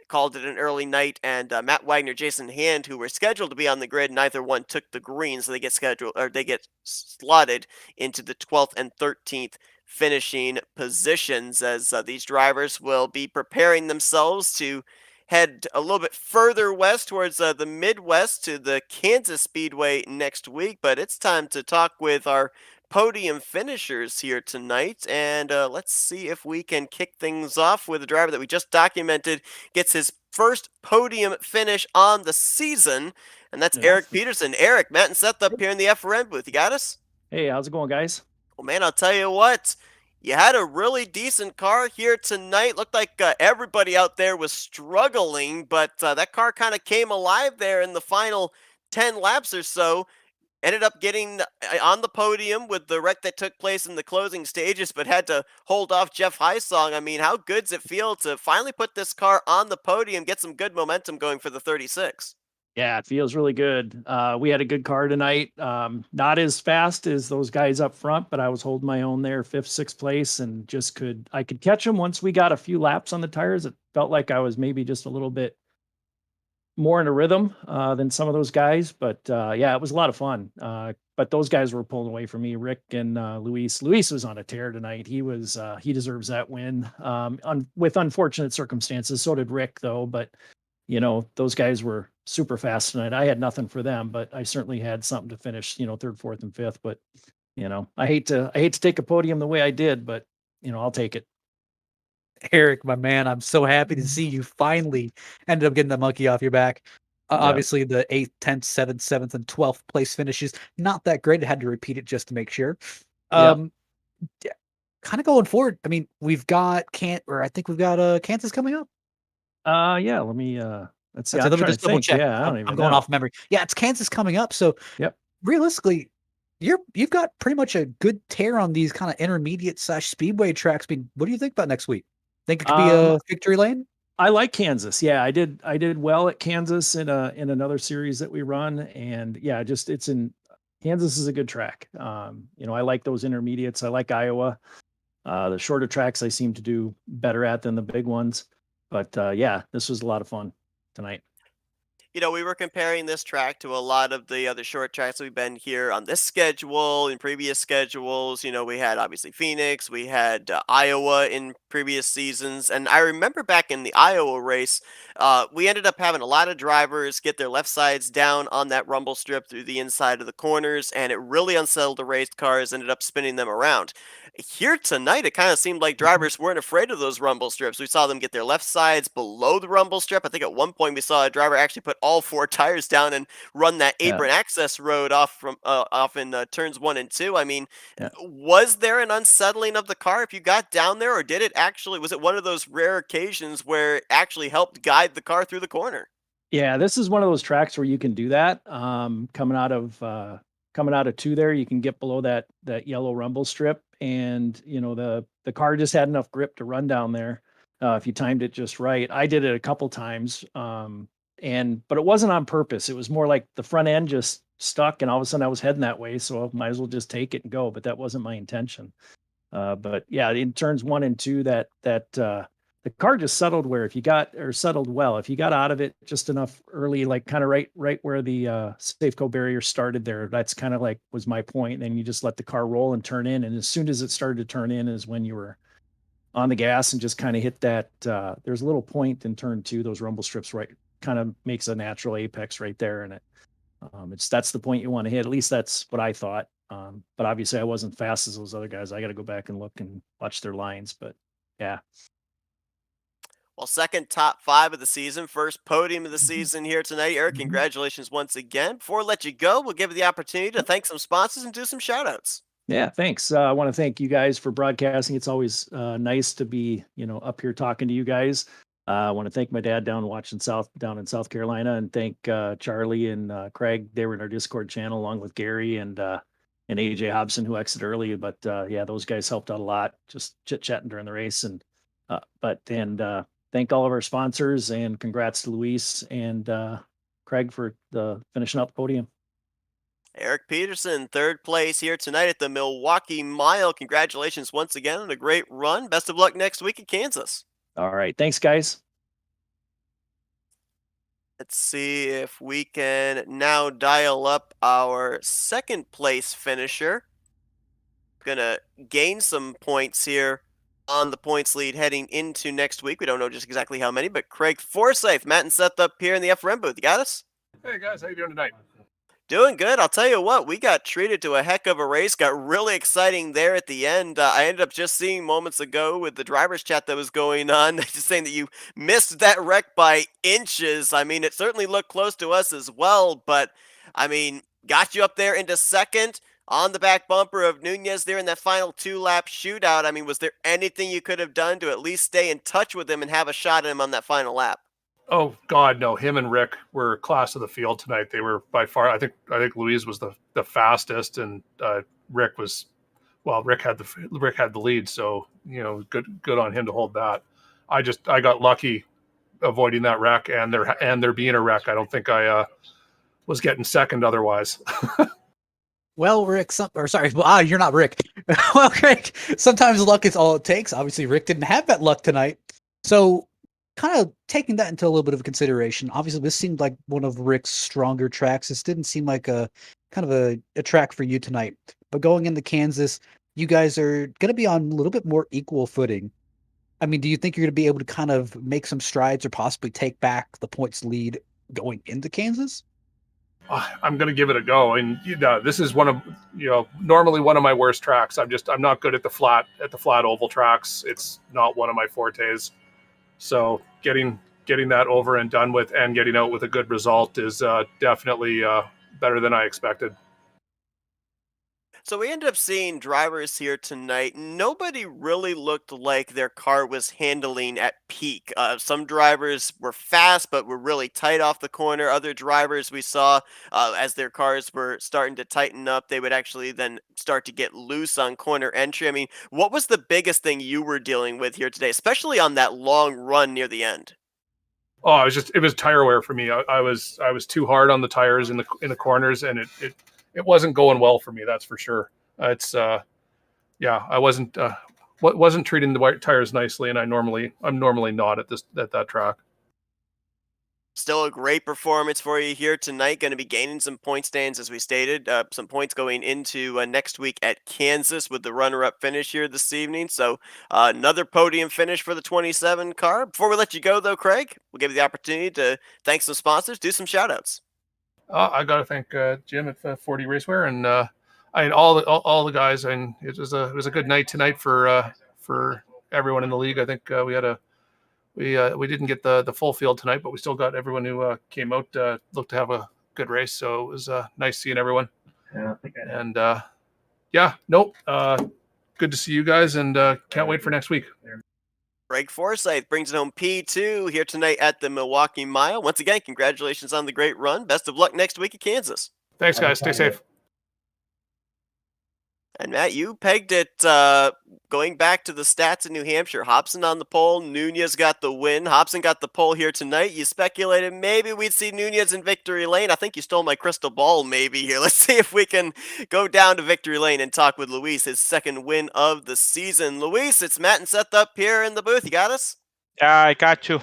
called it an early night, and Matt Wagner, Jason Hand, who were scheduled to be on the grid, neither one took the green, so they get scheduled or they get slotted into the 12th and 13th finishing positions as these drivers will be preparing themselves to head a little bit further west towards the Midwest to the Kansas Speedway next week. But it's time to talk with our podium finishers here tonight, and let's see if we can kick things off with a driver that we just documented gets his first podium finish on the season, and that's Yeah. Eric Peterson. Eric, Matt and Seth up here in the FRN booth. You got us? Hey, how's it going, guys? Well, man, I'll tell you what. You had a really decent car here tonight. Looked like everybody out there was struggling, but that car kind of came alive there in the final 10 laps or so. Ended up getting on the podium with the wreck that took place in the closing stages, but had to hold off Jeff Heisong. I mean, how good does it feel to finally put this car on the podium, get some good momentum going for the 36? Yeah, it feels really good. We had a good car tonight. Not as fast as those guys up front, but I was holding my own there, fifth, sixth place, and I could catch them once we got a few laps on the tires. It felt like I was maybe just a little bit more in a rhythm than some of those guys, but yeah, it was a lot of fun. But those guys were pulling away from me. Rick and Luis. Luis was on a tear tonight. He deserves that win. With unfortunate circumstances, so did Rick though. But those guys were super fast tonight. I had nothing for them, but I certainly had something to finish, third, fourth, and fifth. But I hate to take a podium the way I did, but I'll take it. Eric, my man, I'm so happy to see you finally ended up getting the monkey off your back. Obviously, the 8th, 10th, 7th, 7th, and 12th place finishes, not that great. I had to repeat it just to make sure. Yep. Kind of going forward. I mean, we've got I think we've got Kansas coming up. Yeah. Let me let's see. I'd say, I'm let me trying to just double think. check. Yeah, I don't I'm even going know. off memory. Yeah, it's Kansas coming up. So Yep. realistically, you've got pretty much a good tear on these kind of intermediate / speedway tracks. What do you think about next week? Think it could be Um, a victory lane? I like Kansas. Yeah, I did well at Kansas in another series that we run, and yeah, just it's in Kansas is a good track. I like those intermediates. I like Iowa. The shorter tracks I seem to do better at than the big ones. But yeah, this was a lot of fun tonight. We were comparing this track to a lot of the other short tracks we've been here on this schedule, in previous schedules. We had obviously Phoenix, we had Iowa in previous seasons. And I remember back in the Iowa race, we ended up having a lot of drivers get their left sides down on that rumble strip through the inside of the corners, and it really unsettled the race cars, ended up spinning them around. Here tonight, it kind of seemed like Mhm. drivers weren't afraid of those rumble strips. We saw them get their left sides below the rumble strip. I think at one point we saw a driver actually put all four tires down and run that Yeah, apron access road off in turns 1 and 2. I mean, yeah. was there an unsettling of the car if you got down there, or was it one of those rare occasions where it actually helped guide the car through the corner? Yeah, this is one of those tracks where you can do that. Coming out of two there, you can get below that yellow rumble strip, and the car just had enough grip to run down there if you timed it just right. I did it a couple times, but it wasn't on purpose. It was more like the front end just stuck, and all of a sudden I was heading that way, so I might as well just take it and go. But that wasn't my intention. But yeah, in turns 1 and 2, that the car just settled well. If you got out of it just enough early, like kind of right where the Safeco barrier started there, that's kind of like was my point. And then you just let the car roll and turn in. And as soon as it started to turn in is when you were on the gas and just kind of hit that. There's a little point in turn 2, those rumble strips right kind of makes a natural apex right there. And that's the point you want to hit. At least that's what I thought. But obviously I wasn't fast as those other guys. I got to go back and look and watch their lines. But yeah. Well, second top five of the season, first podium of the Mhm. season here tonight. Eric, Mhm. congratulations once again. Before I let you go, we'll give you the opportunity to thank some sponsors and do some shout outs. Yeah, thanks. I want to thank you guys for broadcasting. It's always nice to be, up here talking to you guys. I want to thank my dad down in South Carolina, and thank Charlie and Craig. They were in our Discord channel along with Gary and AJ Hobson, who exited early. But yeah, those guys helped out a lot, just chit chatting during the race. And thank all of our sponsors, and congrats to Luis and Craig for the finishing up the podium. Eric Peterson, third place here tonight at the Milwaukee Mile. Congratulations once again on a great run. Best of luck next week at Kansas. All right, thanks, guys. Let's see if we can now dial up our second place finisher. Gonna gain some points here on the points lead heading into next week. We don't know just exactly how many, but Craig Forsyth, Matt and Seth up here in the FRM booth. You got us? Hey guys, how you doing tonight? Doing good. I'll tell you what, we got treated to a heck of a race. Got really exciting there at the end. I ended up just seeing moments ago with the driver's chat that was going on, just saying that you missed that wreck by inches. I mean, it certainly looked close to us as well, but I mean, got you up there into second on the back bumper of Nunez there in that final 2-lap shootout. I mean, was there anything you could have done to at least stay in touch with him and have a shot at him on that final lap? Oh God, no. Him and Rick were class of the field tonight. They were by far. I think Louise was the fastest, and Rick was Rick had the lead, so good on him to hold that. I got lucky avoiding that wreck, and there being a wreck. I don't think I was getting second otherwise. Well, Rick, you're not Rick. Well, Craig, sometimes luck is all it takes. Obviously, Rick didn't have that luck tonight. So, kind of taking that into a little bit of consideration, obviously, this seemed like one of Rick's stronger tracks. This didn't seem like a kind of a track for you tonight. But going into Kansas, you guys are going to be on a little bit more equal footing. I mean, do you think you're going to be able to kind of make some strides or possibly take back the points lead going into Kansas? I'm going to give it a go, and this is normally one of my worst tracks. I'm not good at the flat oval tracks. It's not one of my fortes. So getting getting that over and done with and getting out with a good result is definitely better than I expected. So we ended up seeing drivers here tonight. Nobody really looked like their car was handling at peak. Some drivers were fast, but were really tight off the corner. Other drivers we saw, as their cars were starting to tighten up, they would actually then start to get loose on corner entry. I mean, what was the biggest thing you were dealing with here today, especially on that long run near the end? Oh, it was tire wear for me. I was too hard on the tires in the corners, and it wasn't going well for me. That's for sure. It's yeah, I wasn't treating the white tires nicely, and I'm normally not at that track. Still a great performance for you here tonight. Going to be gaining some point stands, as we stated. Some points going into next week at Kansas with the runner-up finish here this evening. So another podium finish for the 27 car. Before we let you go, though, Craig, we'll give you the opportunity to thank some sponsors, do some shout-outs. I got to thank Jim at 40 Racewear and all the guys. And it was a good night tonight for everyone in the league. I think we didn't get the full field tonight, but we still got everyone who came out looked to have a good race. So it was nice seeing everyone. Yeah, and good to see you guys, and can't wait for next week. Greg Forsyth brings it home P2 here tonight at the Milwaukee Mile. Once again, congratulations on the great run. Best of luck next week at Kansas. Thanks, guys. Stay safe. And Matt, you pegged it going back to the stats in New Hampshire. Hobson on the pole. Nunez got the win. Hobson got the pole here tonight. You speculated maybe we'd see Nunez in victory lane. I think you stole my crystal ball maybe here. Let's see if we can go down to victory lane and talk with Luis, his second win of the season. Luis, it's Matt and Seth up here in the booth. You got us? I got you.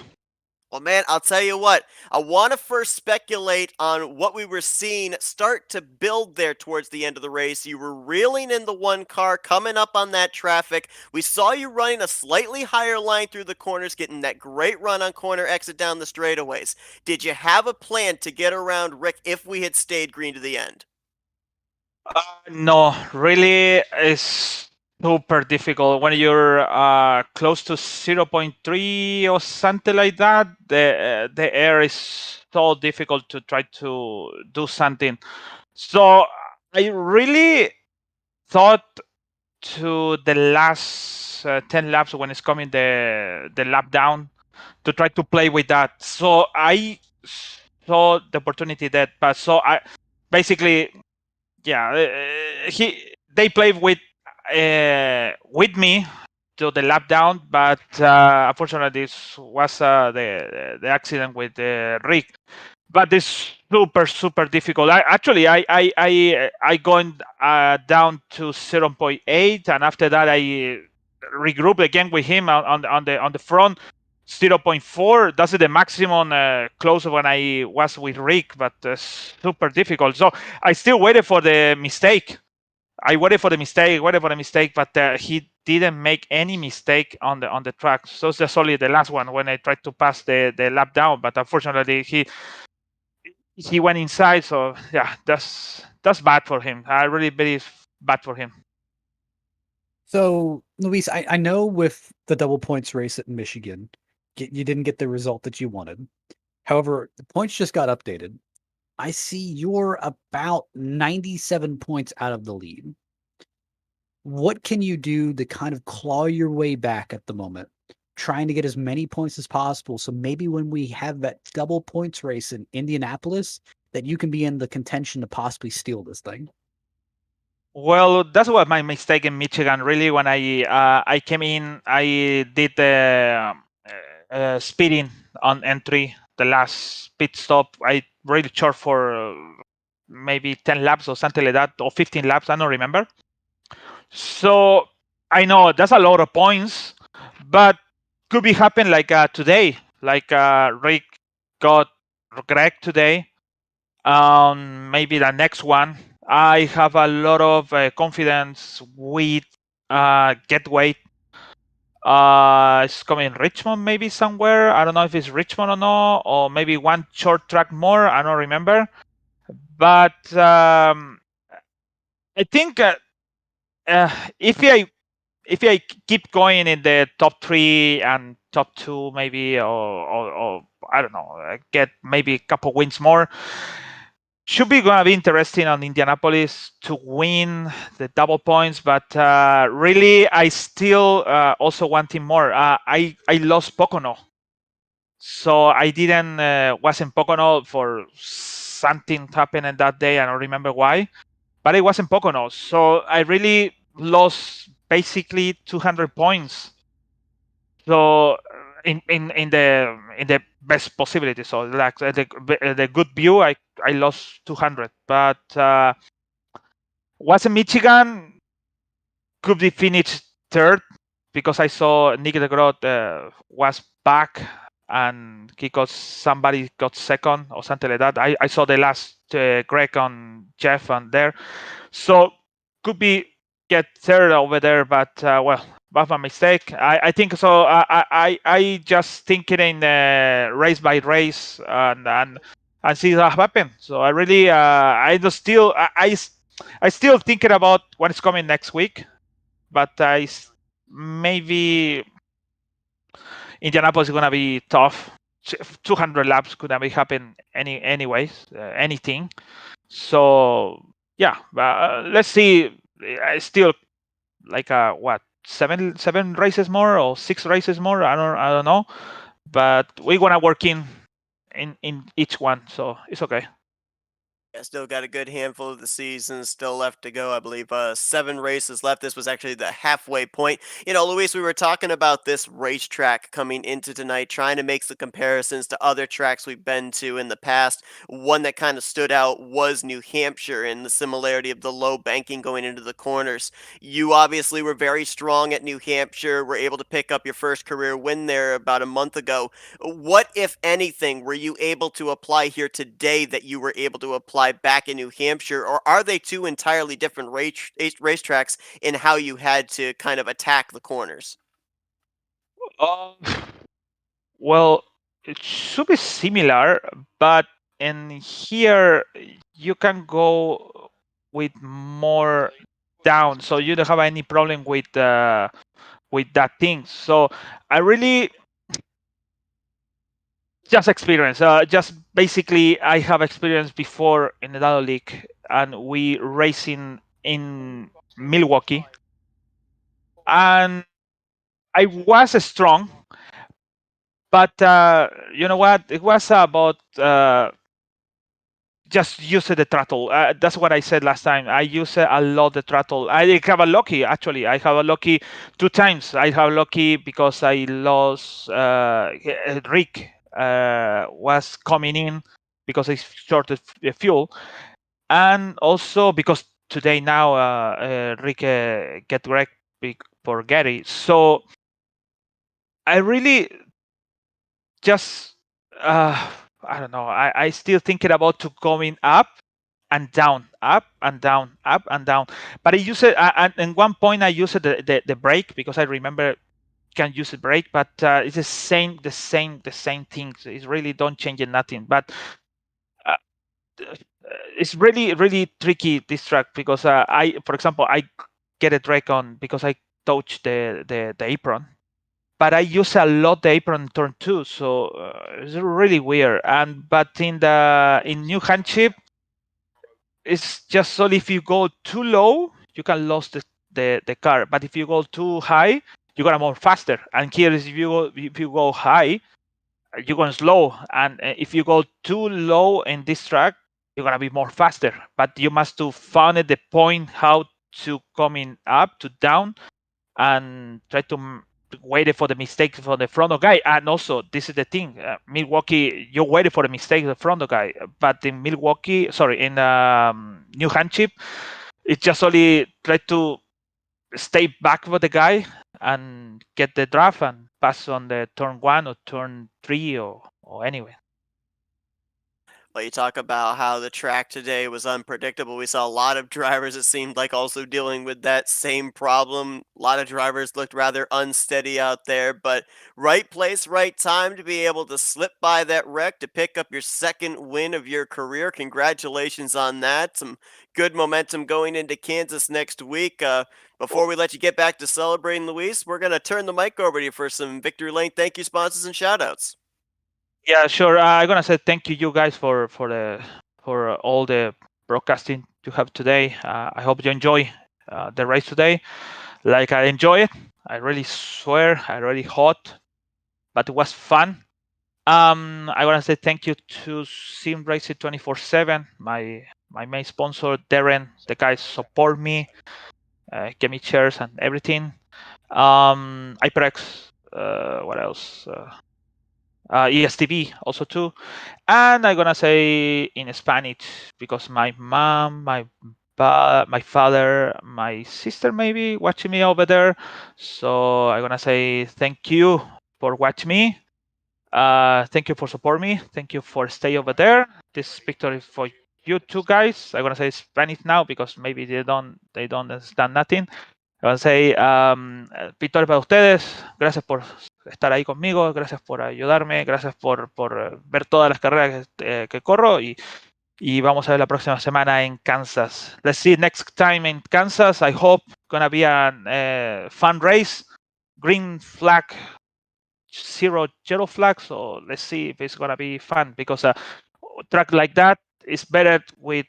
Well, man, I'll tell you what. I want to first speculate on what we were seeing start to build there towards the end of the race. You were reeling in the one car, coming up on that traffic. We saw you running a slightly higher line through the corners, getting that great run on corner exit down the straightaways. Did you have a plan to get around Rick if we had stayed green to the end? No, really, it's super difficult when you're close to 0.3 or something like that. The air is so difficult to try to do something. So I really thought to the last 10 laps when it's coming the lap down to try to play with that. So I saw the opportunity that, but so I basically, yeah, they played with me to the lap down, but unfortunately this was the accident with Rick. But it's super difficult. I going down to 0.8, and after that I regrouped again with him on the front. 0.4. That's the maximum close when I was with Rick, but super difficult. So I still waited for the mistake. But he didn't make any mistake on the track. So it's just only the last one when I tried to pass the lap down. But unfortunately, he went inside. So yeah, that's bad for him. I really believe bad for him. So, Luis, I know with the double points race at Michigan, you didn't get the result that you wanted. However, the points just got updated. I see you're about 97 points out of the lead. What can you do to kind of claw your way back at the moment? Trying to get as many points as possible. So maybe when we have that double points race in Indianapolis, that you can be in the contention to possibly steal this thing. Well, that's what my mistake in Michigan. Really, when I came in, I did the speeding on entry, the last pit stop. I really short for maybe 10 laps or something like that, or 15 laps. I don't remember. So I know that's a lot of points, but could be happen like today, like Rick got Greg today. Maybe the next one. I have a lot of confidence with Getaway. It's coming Richmond maybe somewhere. I don't know if it's Richmond or not, or maybe one short track more. I don't remember. But I think if I keep going in the top 3 and top 2 maybe, or I don't know, get maybe a couple wins more. Should be going to be interesting on Indianapolis to win the double points, but really, I still also wanting more. I lost Pocono, so I didn't was in Pocono for something happened that day. I don't remember why, but it wasn't Pocono, so I really lost basically 200 points. So in the best possibility, so like the good view, I lost 200, but was in Michigan could be finished third because I saw Nick DeGroat was back and somebody got second or something like that. I saw the last Greg on Jeff and there, so could be get third over there, but well, that's my mistake. I think so. I just think it in race by race and see what happen. So I really I just still I still thinking about what is coming next week, but maybe Indianapolis is gonna be tough. 200 laps could have happen anyways, anything. So yeah, let's see. I still like what seven races more or 6 races more. I don't know, but we're gonna work in each one, so it's okay. Yeah, still got a good handful of the season still left to go. I believe 7 races left. This was actually the halfway point. You know, Luis, we were talking about this racetrack coming into tonight, trying to make some comparisons to other tracks we've been to in the past. One that kind of stood out was New Hampshire and the similarity of the low banking going into the corners. You obviously were very strong at New Hampshire, were able to pick up your first career win there about a month ago. What, if anything, were you able to apply here today that you were able to apply back in New Hampshire, or are they two entirely different racetracks in how you had to kind of attack the corners? Uh, well, it should be similar, but in here you can go with more down, so you don't have any problem with that thing. So I really just experience. Just basically, I have experience before in the Dado League, and we racing in Milwaukee, and I was strong, but you know what? It was about just use the throttle. That's what I said last time. I use a lot the throttle. I have a lucky actually. I have a lucky 2 times. I have lucky because I lost Rick was coming in because I shorted fuel, and also because today now Rick get wrecked for Gary. So I really just I don't know. I still thinking about to going up and down, up and down, up and down. But I use it, and one point I use the brake because I remember can use the brake, but it's the same things. It's really don't change it, nothing. But uh, it's really tricky this track because for example, I get a drag on because I touch the apron, but I use a lot the apron turn two, so it's really weird. But in New Hampshire, it's just only if you go too low, you can lose the car. But if you go too high, you're gonna move faster. And here is if you go high, you're going slow. And if you go too low in this track, you're gonna be more faster. But you must to find the point how to coming up to down and try to wait for the mistake for the front guy. And also, this is the thing: Milwaukee, you waited for the mistake of the front guy, but in in New Hampshire, it's just only try to stay back with the guy and get the draft and pass on the turn 1 or turn 3 or anyway. Well, you talk about how the track today was unpredictable. We saw a lot of drivers, it seemed like, also dealing with that same problem. A lot of drivers looked rather unsteady out there, but right place, right time to be able to slip by that wreck to pick up your second win of your career. Congratulations on that. Some good momentum going into Kansas next week. Before we let you get back to celebrating, Luis, we're going to turn the mic over to you for some Victory Lane thank you sponsors and shoutouts. Yeah, sure. I'm gonna say thank you, you guys, for all the broadcasting you have today. I hope you enjoy the race today, like I enjoy it. I really swear, I really hot, but it was fun. I want to say thank you to Sim Racing 24/7, my main sponsor, Darren. The guys support me, give me chairs and everything. HyperX, what else? ESTV also too. And I'm gonna say in Spanish because my mom, my father, my sister maybe watching me over there. So I'm gonna say thank you for watching me. Thank you for support me. Thank you for stay over there. This picture is for you two guys. I'm gonna say Spanish now because maybe they don't understand nothing. I'm gonna say victoria para ustedes. Gracias por estar ahí conmigo. Gracias por ayudarme. Gracias por ver todas las carreras que corro y vamos a ver la próxima semana en Kansas. Let's see next time in Kansas. I hope gonna be a fun race. Green flag, zero yellow flag. So let's see if it's gonna be fun because a track like that is better with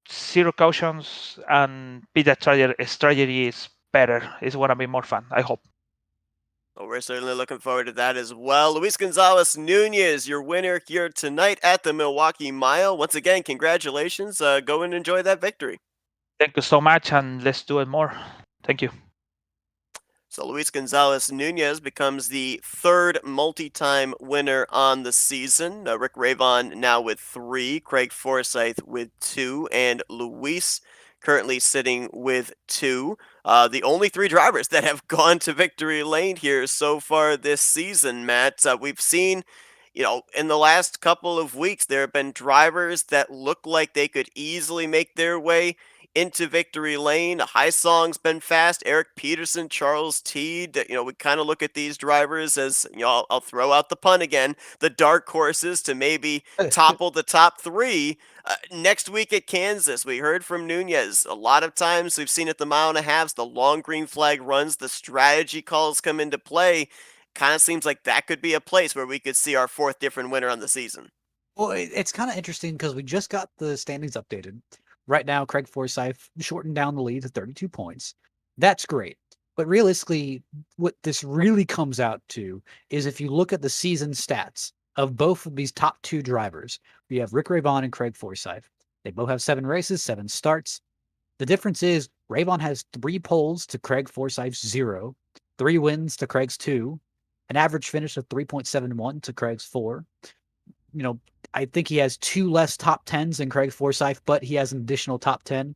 zero cautions and pit strategy is better. It's gonna be more fun. I hope. Well, we're certainly looking forward to that as well. Luis Gonzalez Nunez, your winner here tonight at the Milwaukee Mile. Once again, congratulations. Go and enjoy that victory. Thank you so much, and let's do it more. Thank you. So Luis Gonzalez Nunez becomes the third multi-time winner on the season. Rick Ravon now with 3, Craig Forsyth with 2, and Luis currently sitting with 2. The only 3 drivers that have gone to victory lane here so far this season, Matt. We've seen, in the last couple of weeks, there have been drivers that look like they could easily make their way into victory lane. Song's been fast. Eric Peterson, Charles Teed. We kind of look at these drivers as, I'll throw out the pun again, the dark horses to maybe topple the top 3. Next week at Kansas, we heard from Nunez. A lot of times we've seen at the mile and a halves, the long green flag runs, the strategy calls come into play. Kind of seems like that could be a place where we could see our 4th different winner on the season. Well, it's kind of interesting because we just got the standings updated. Right now, Craig Forsyth shortened down the lead to 32 points. That's great. But realistically, what this really comes out to is if you look at the season stats of both of these top 2 drivers, we have Rick Ravon and Craig Forsyth. They both have 7 races, 7 starts. The difference is Ravon has 3 poles to Craig Forsyth's 0, 3 wins to Craig's 2, an average finish of 3.71 to Craig's 4. I think he has 2 less top 10s than Craig Forsyth, but he has an additional top 10.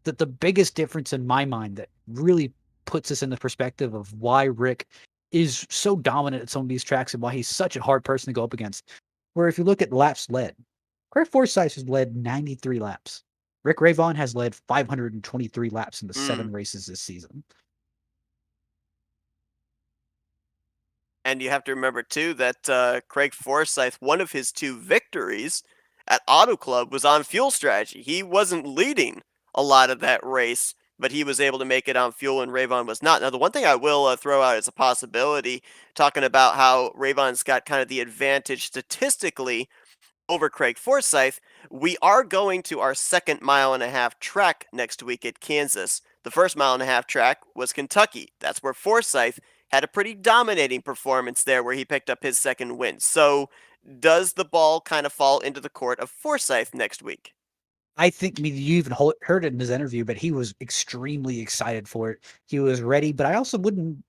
The biggest difference in my mind that really puts us in the perspective of why Rick is so dominant at some of these tracks and why he's such a hard person to go up against. Where if you look at laps led, Craig Forsyth has led 93 laps. Rick Ravon has led 523 laps in the 7 races this season. And you have to remember, too, that Craig Forsyth, one of his 2 victories at Auto Club was on fuel strategy. He wasn't leading a lot of that race, but he was able to make it on fuel and Ravon was not. Now, the one thing I will throw out as a possibility, talking about how Ravon's got kind of the advantage statistically over Craig Forsyth, we are going to our 2nd mile and a half track next week at Kansas. The 1st mile and a half track was Kentucky. That's where Forsyth had a pretty dominating performance there where he picked up his 2nd win. So does the ball kind of fall into the court of Forsyth next week? I think, you even heard it in his interview, but he was extremely excited for it. He was ready, but I also wouldn't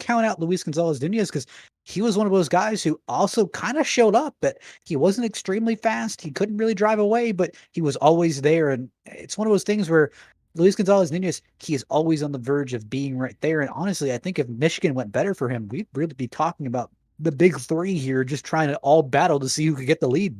count out Luis Gonzalez Nunez because he was one of those guys who also kind of showed up, but he wasn't extremely fast. He couldn't really drive away, but he was always there. And it's one of those things where Luis Gonzalez Nunez, he is always on the verge of being right there. And honestly, I think if Michigan went better for him, we'd really be talking about the big 3 here, just trying to all battle to see who could get the lead.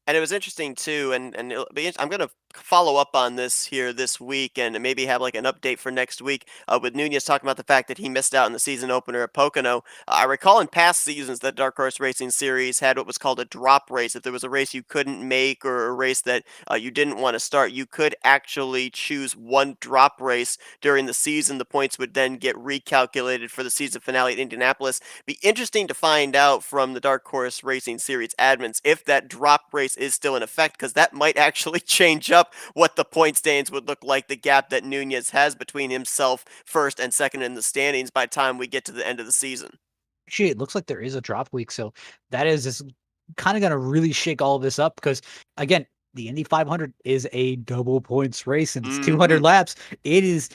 And it was interesting too, and I'm going to follow up on this here this week and maybe have like an update for next week with Nunez talking about the fact that he missed out in the season opener at Pocono. I recall in past seasons that Dark Horse Racing Series had what was called a drop race. If there was a race you couldn't make or a race that you didn't want to start, you could actually choose one drop race during the season. The points would then get recalculated for the season finale at Indianapolis. Be interesting to find out from the Dark Horse Racing Series admins if that drop race is still in effect, because that might actually change up what the point standings would look like, the gap that Nunez has between himself first and second in the standings by the time we get to the end of the season. Actually, it looks like there is a drop week, so that is kind of going to really shake all of this up because, again, the Indy 500 is a double points race and it's 200 laps. It is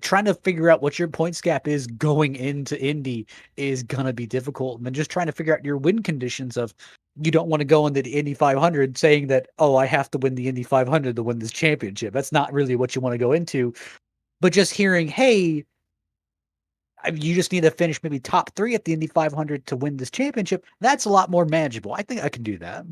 trying to figure out what your points gap is going into Indy is going to be difficult. And then just trying to figure out your win conditions of you don't want to go into the Indy 500 saying that, oh, I have to win the Indy 500 to win this championship. That's not really what you want to go into. But just hearing, hey, you just need to finish maybe top 3 at the Indy 500 to win this championship. That's a lot more manageable. I think I can do that.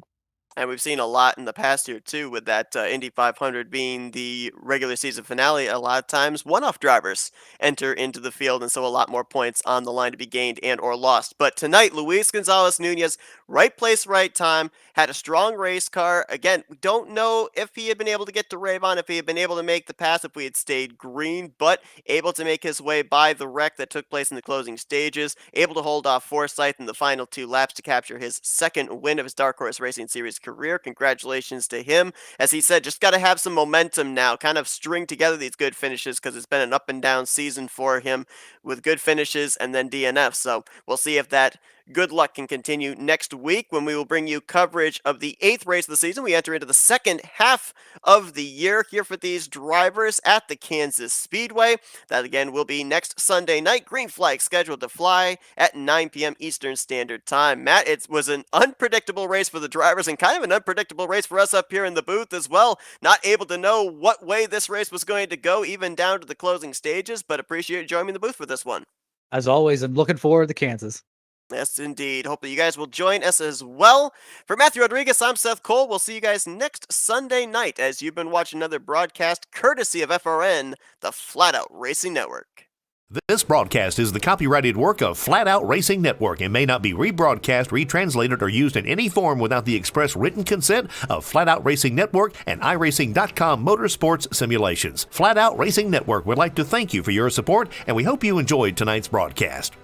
And we've seen a lot in the past year, too, with that Indy 500 being the regular season finale. A lot of times, one-off drivers enter into the field, and so a lot more points on the line to be gained and or lost. But tonight, Luis Gonzalez Nunez, right place, right time, had a strong race car. Again, we don't know if he had been able to get to Ravon, if he had been able to make the pass, if we had stayed green, but able to make his way by the wreck that took place in the closing stages, able to hold off Forsyth in the final 2 laps to capture his second win of his Dark Horse Racing Series career. Congratulations to him. As he said, just got to have some momentum now, kind of string together these good finishes because it's been an up and down season for him with good finishes and then DNF. So we'll see if that good luck can continue next week when we will bring you coverage of the 8th race of the season. We enter into the second half of the year here for these drivers at the Kansas Speedway. That again will be next Sunday night. Green flag scheduled to fly at 9 p.m. Eastern Standard Time. Matt, it was an unpredictable race for the drivers and kind of an unpredictable race for us up here in the booth as well. Not able to know what way this race was going to go, even down to the closing stages, but appreciate you joining me in the booth for this one. As always, I'm looking forward to Kansas. Yes, indeed. Hope that you guys will join us as well. For Matthew Rodriguez, I'm Seth Cole. We'll see you guys next Sunday night as you've been watching another broadcast courtesy of FRN, the Flat Out Racing Network. This broadcast is the copyrighted work of Flat Out Racing Network and may not be rebroadcast, retranslated, or used in any form without the express written consent of Flat Out Racing Network and iRacing.com Motorsports Simulations. Flat Out Racing Network would like to thank you for your support, and we hope you enjoyed tonight's broadcast.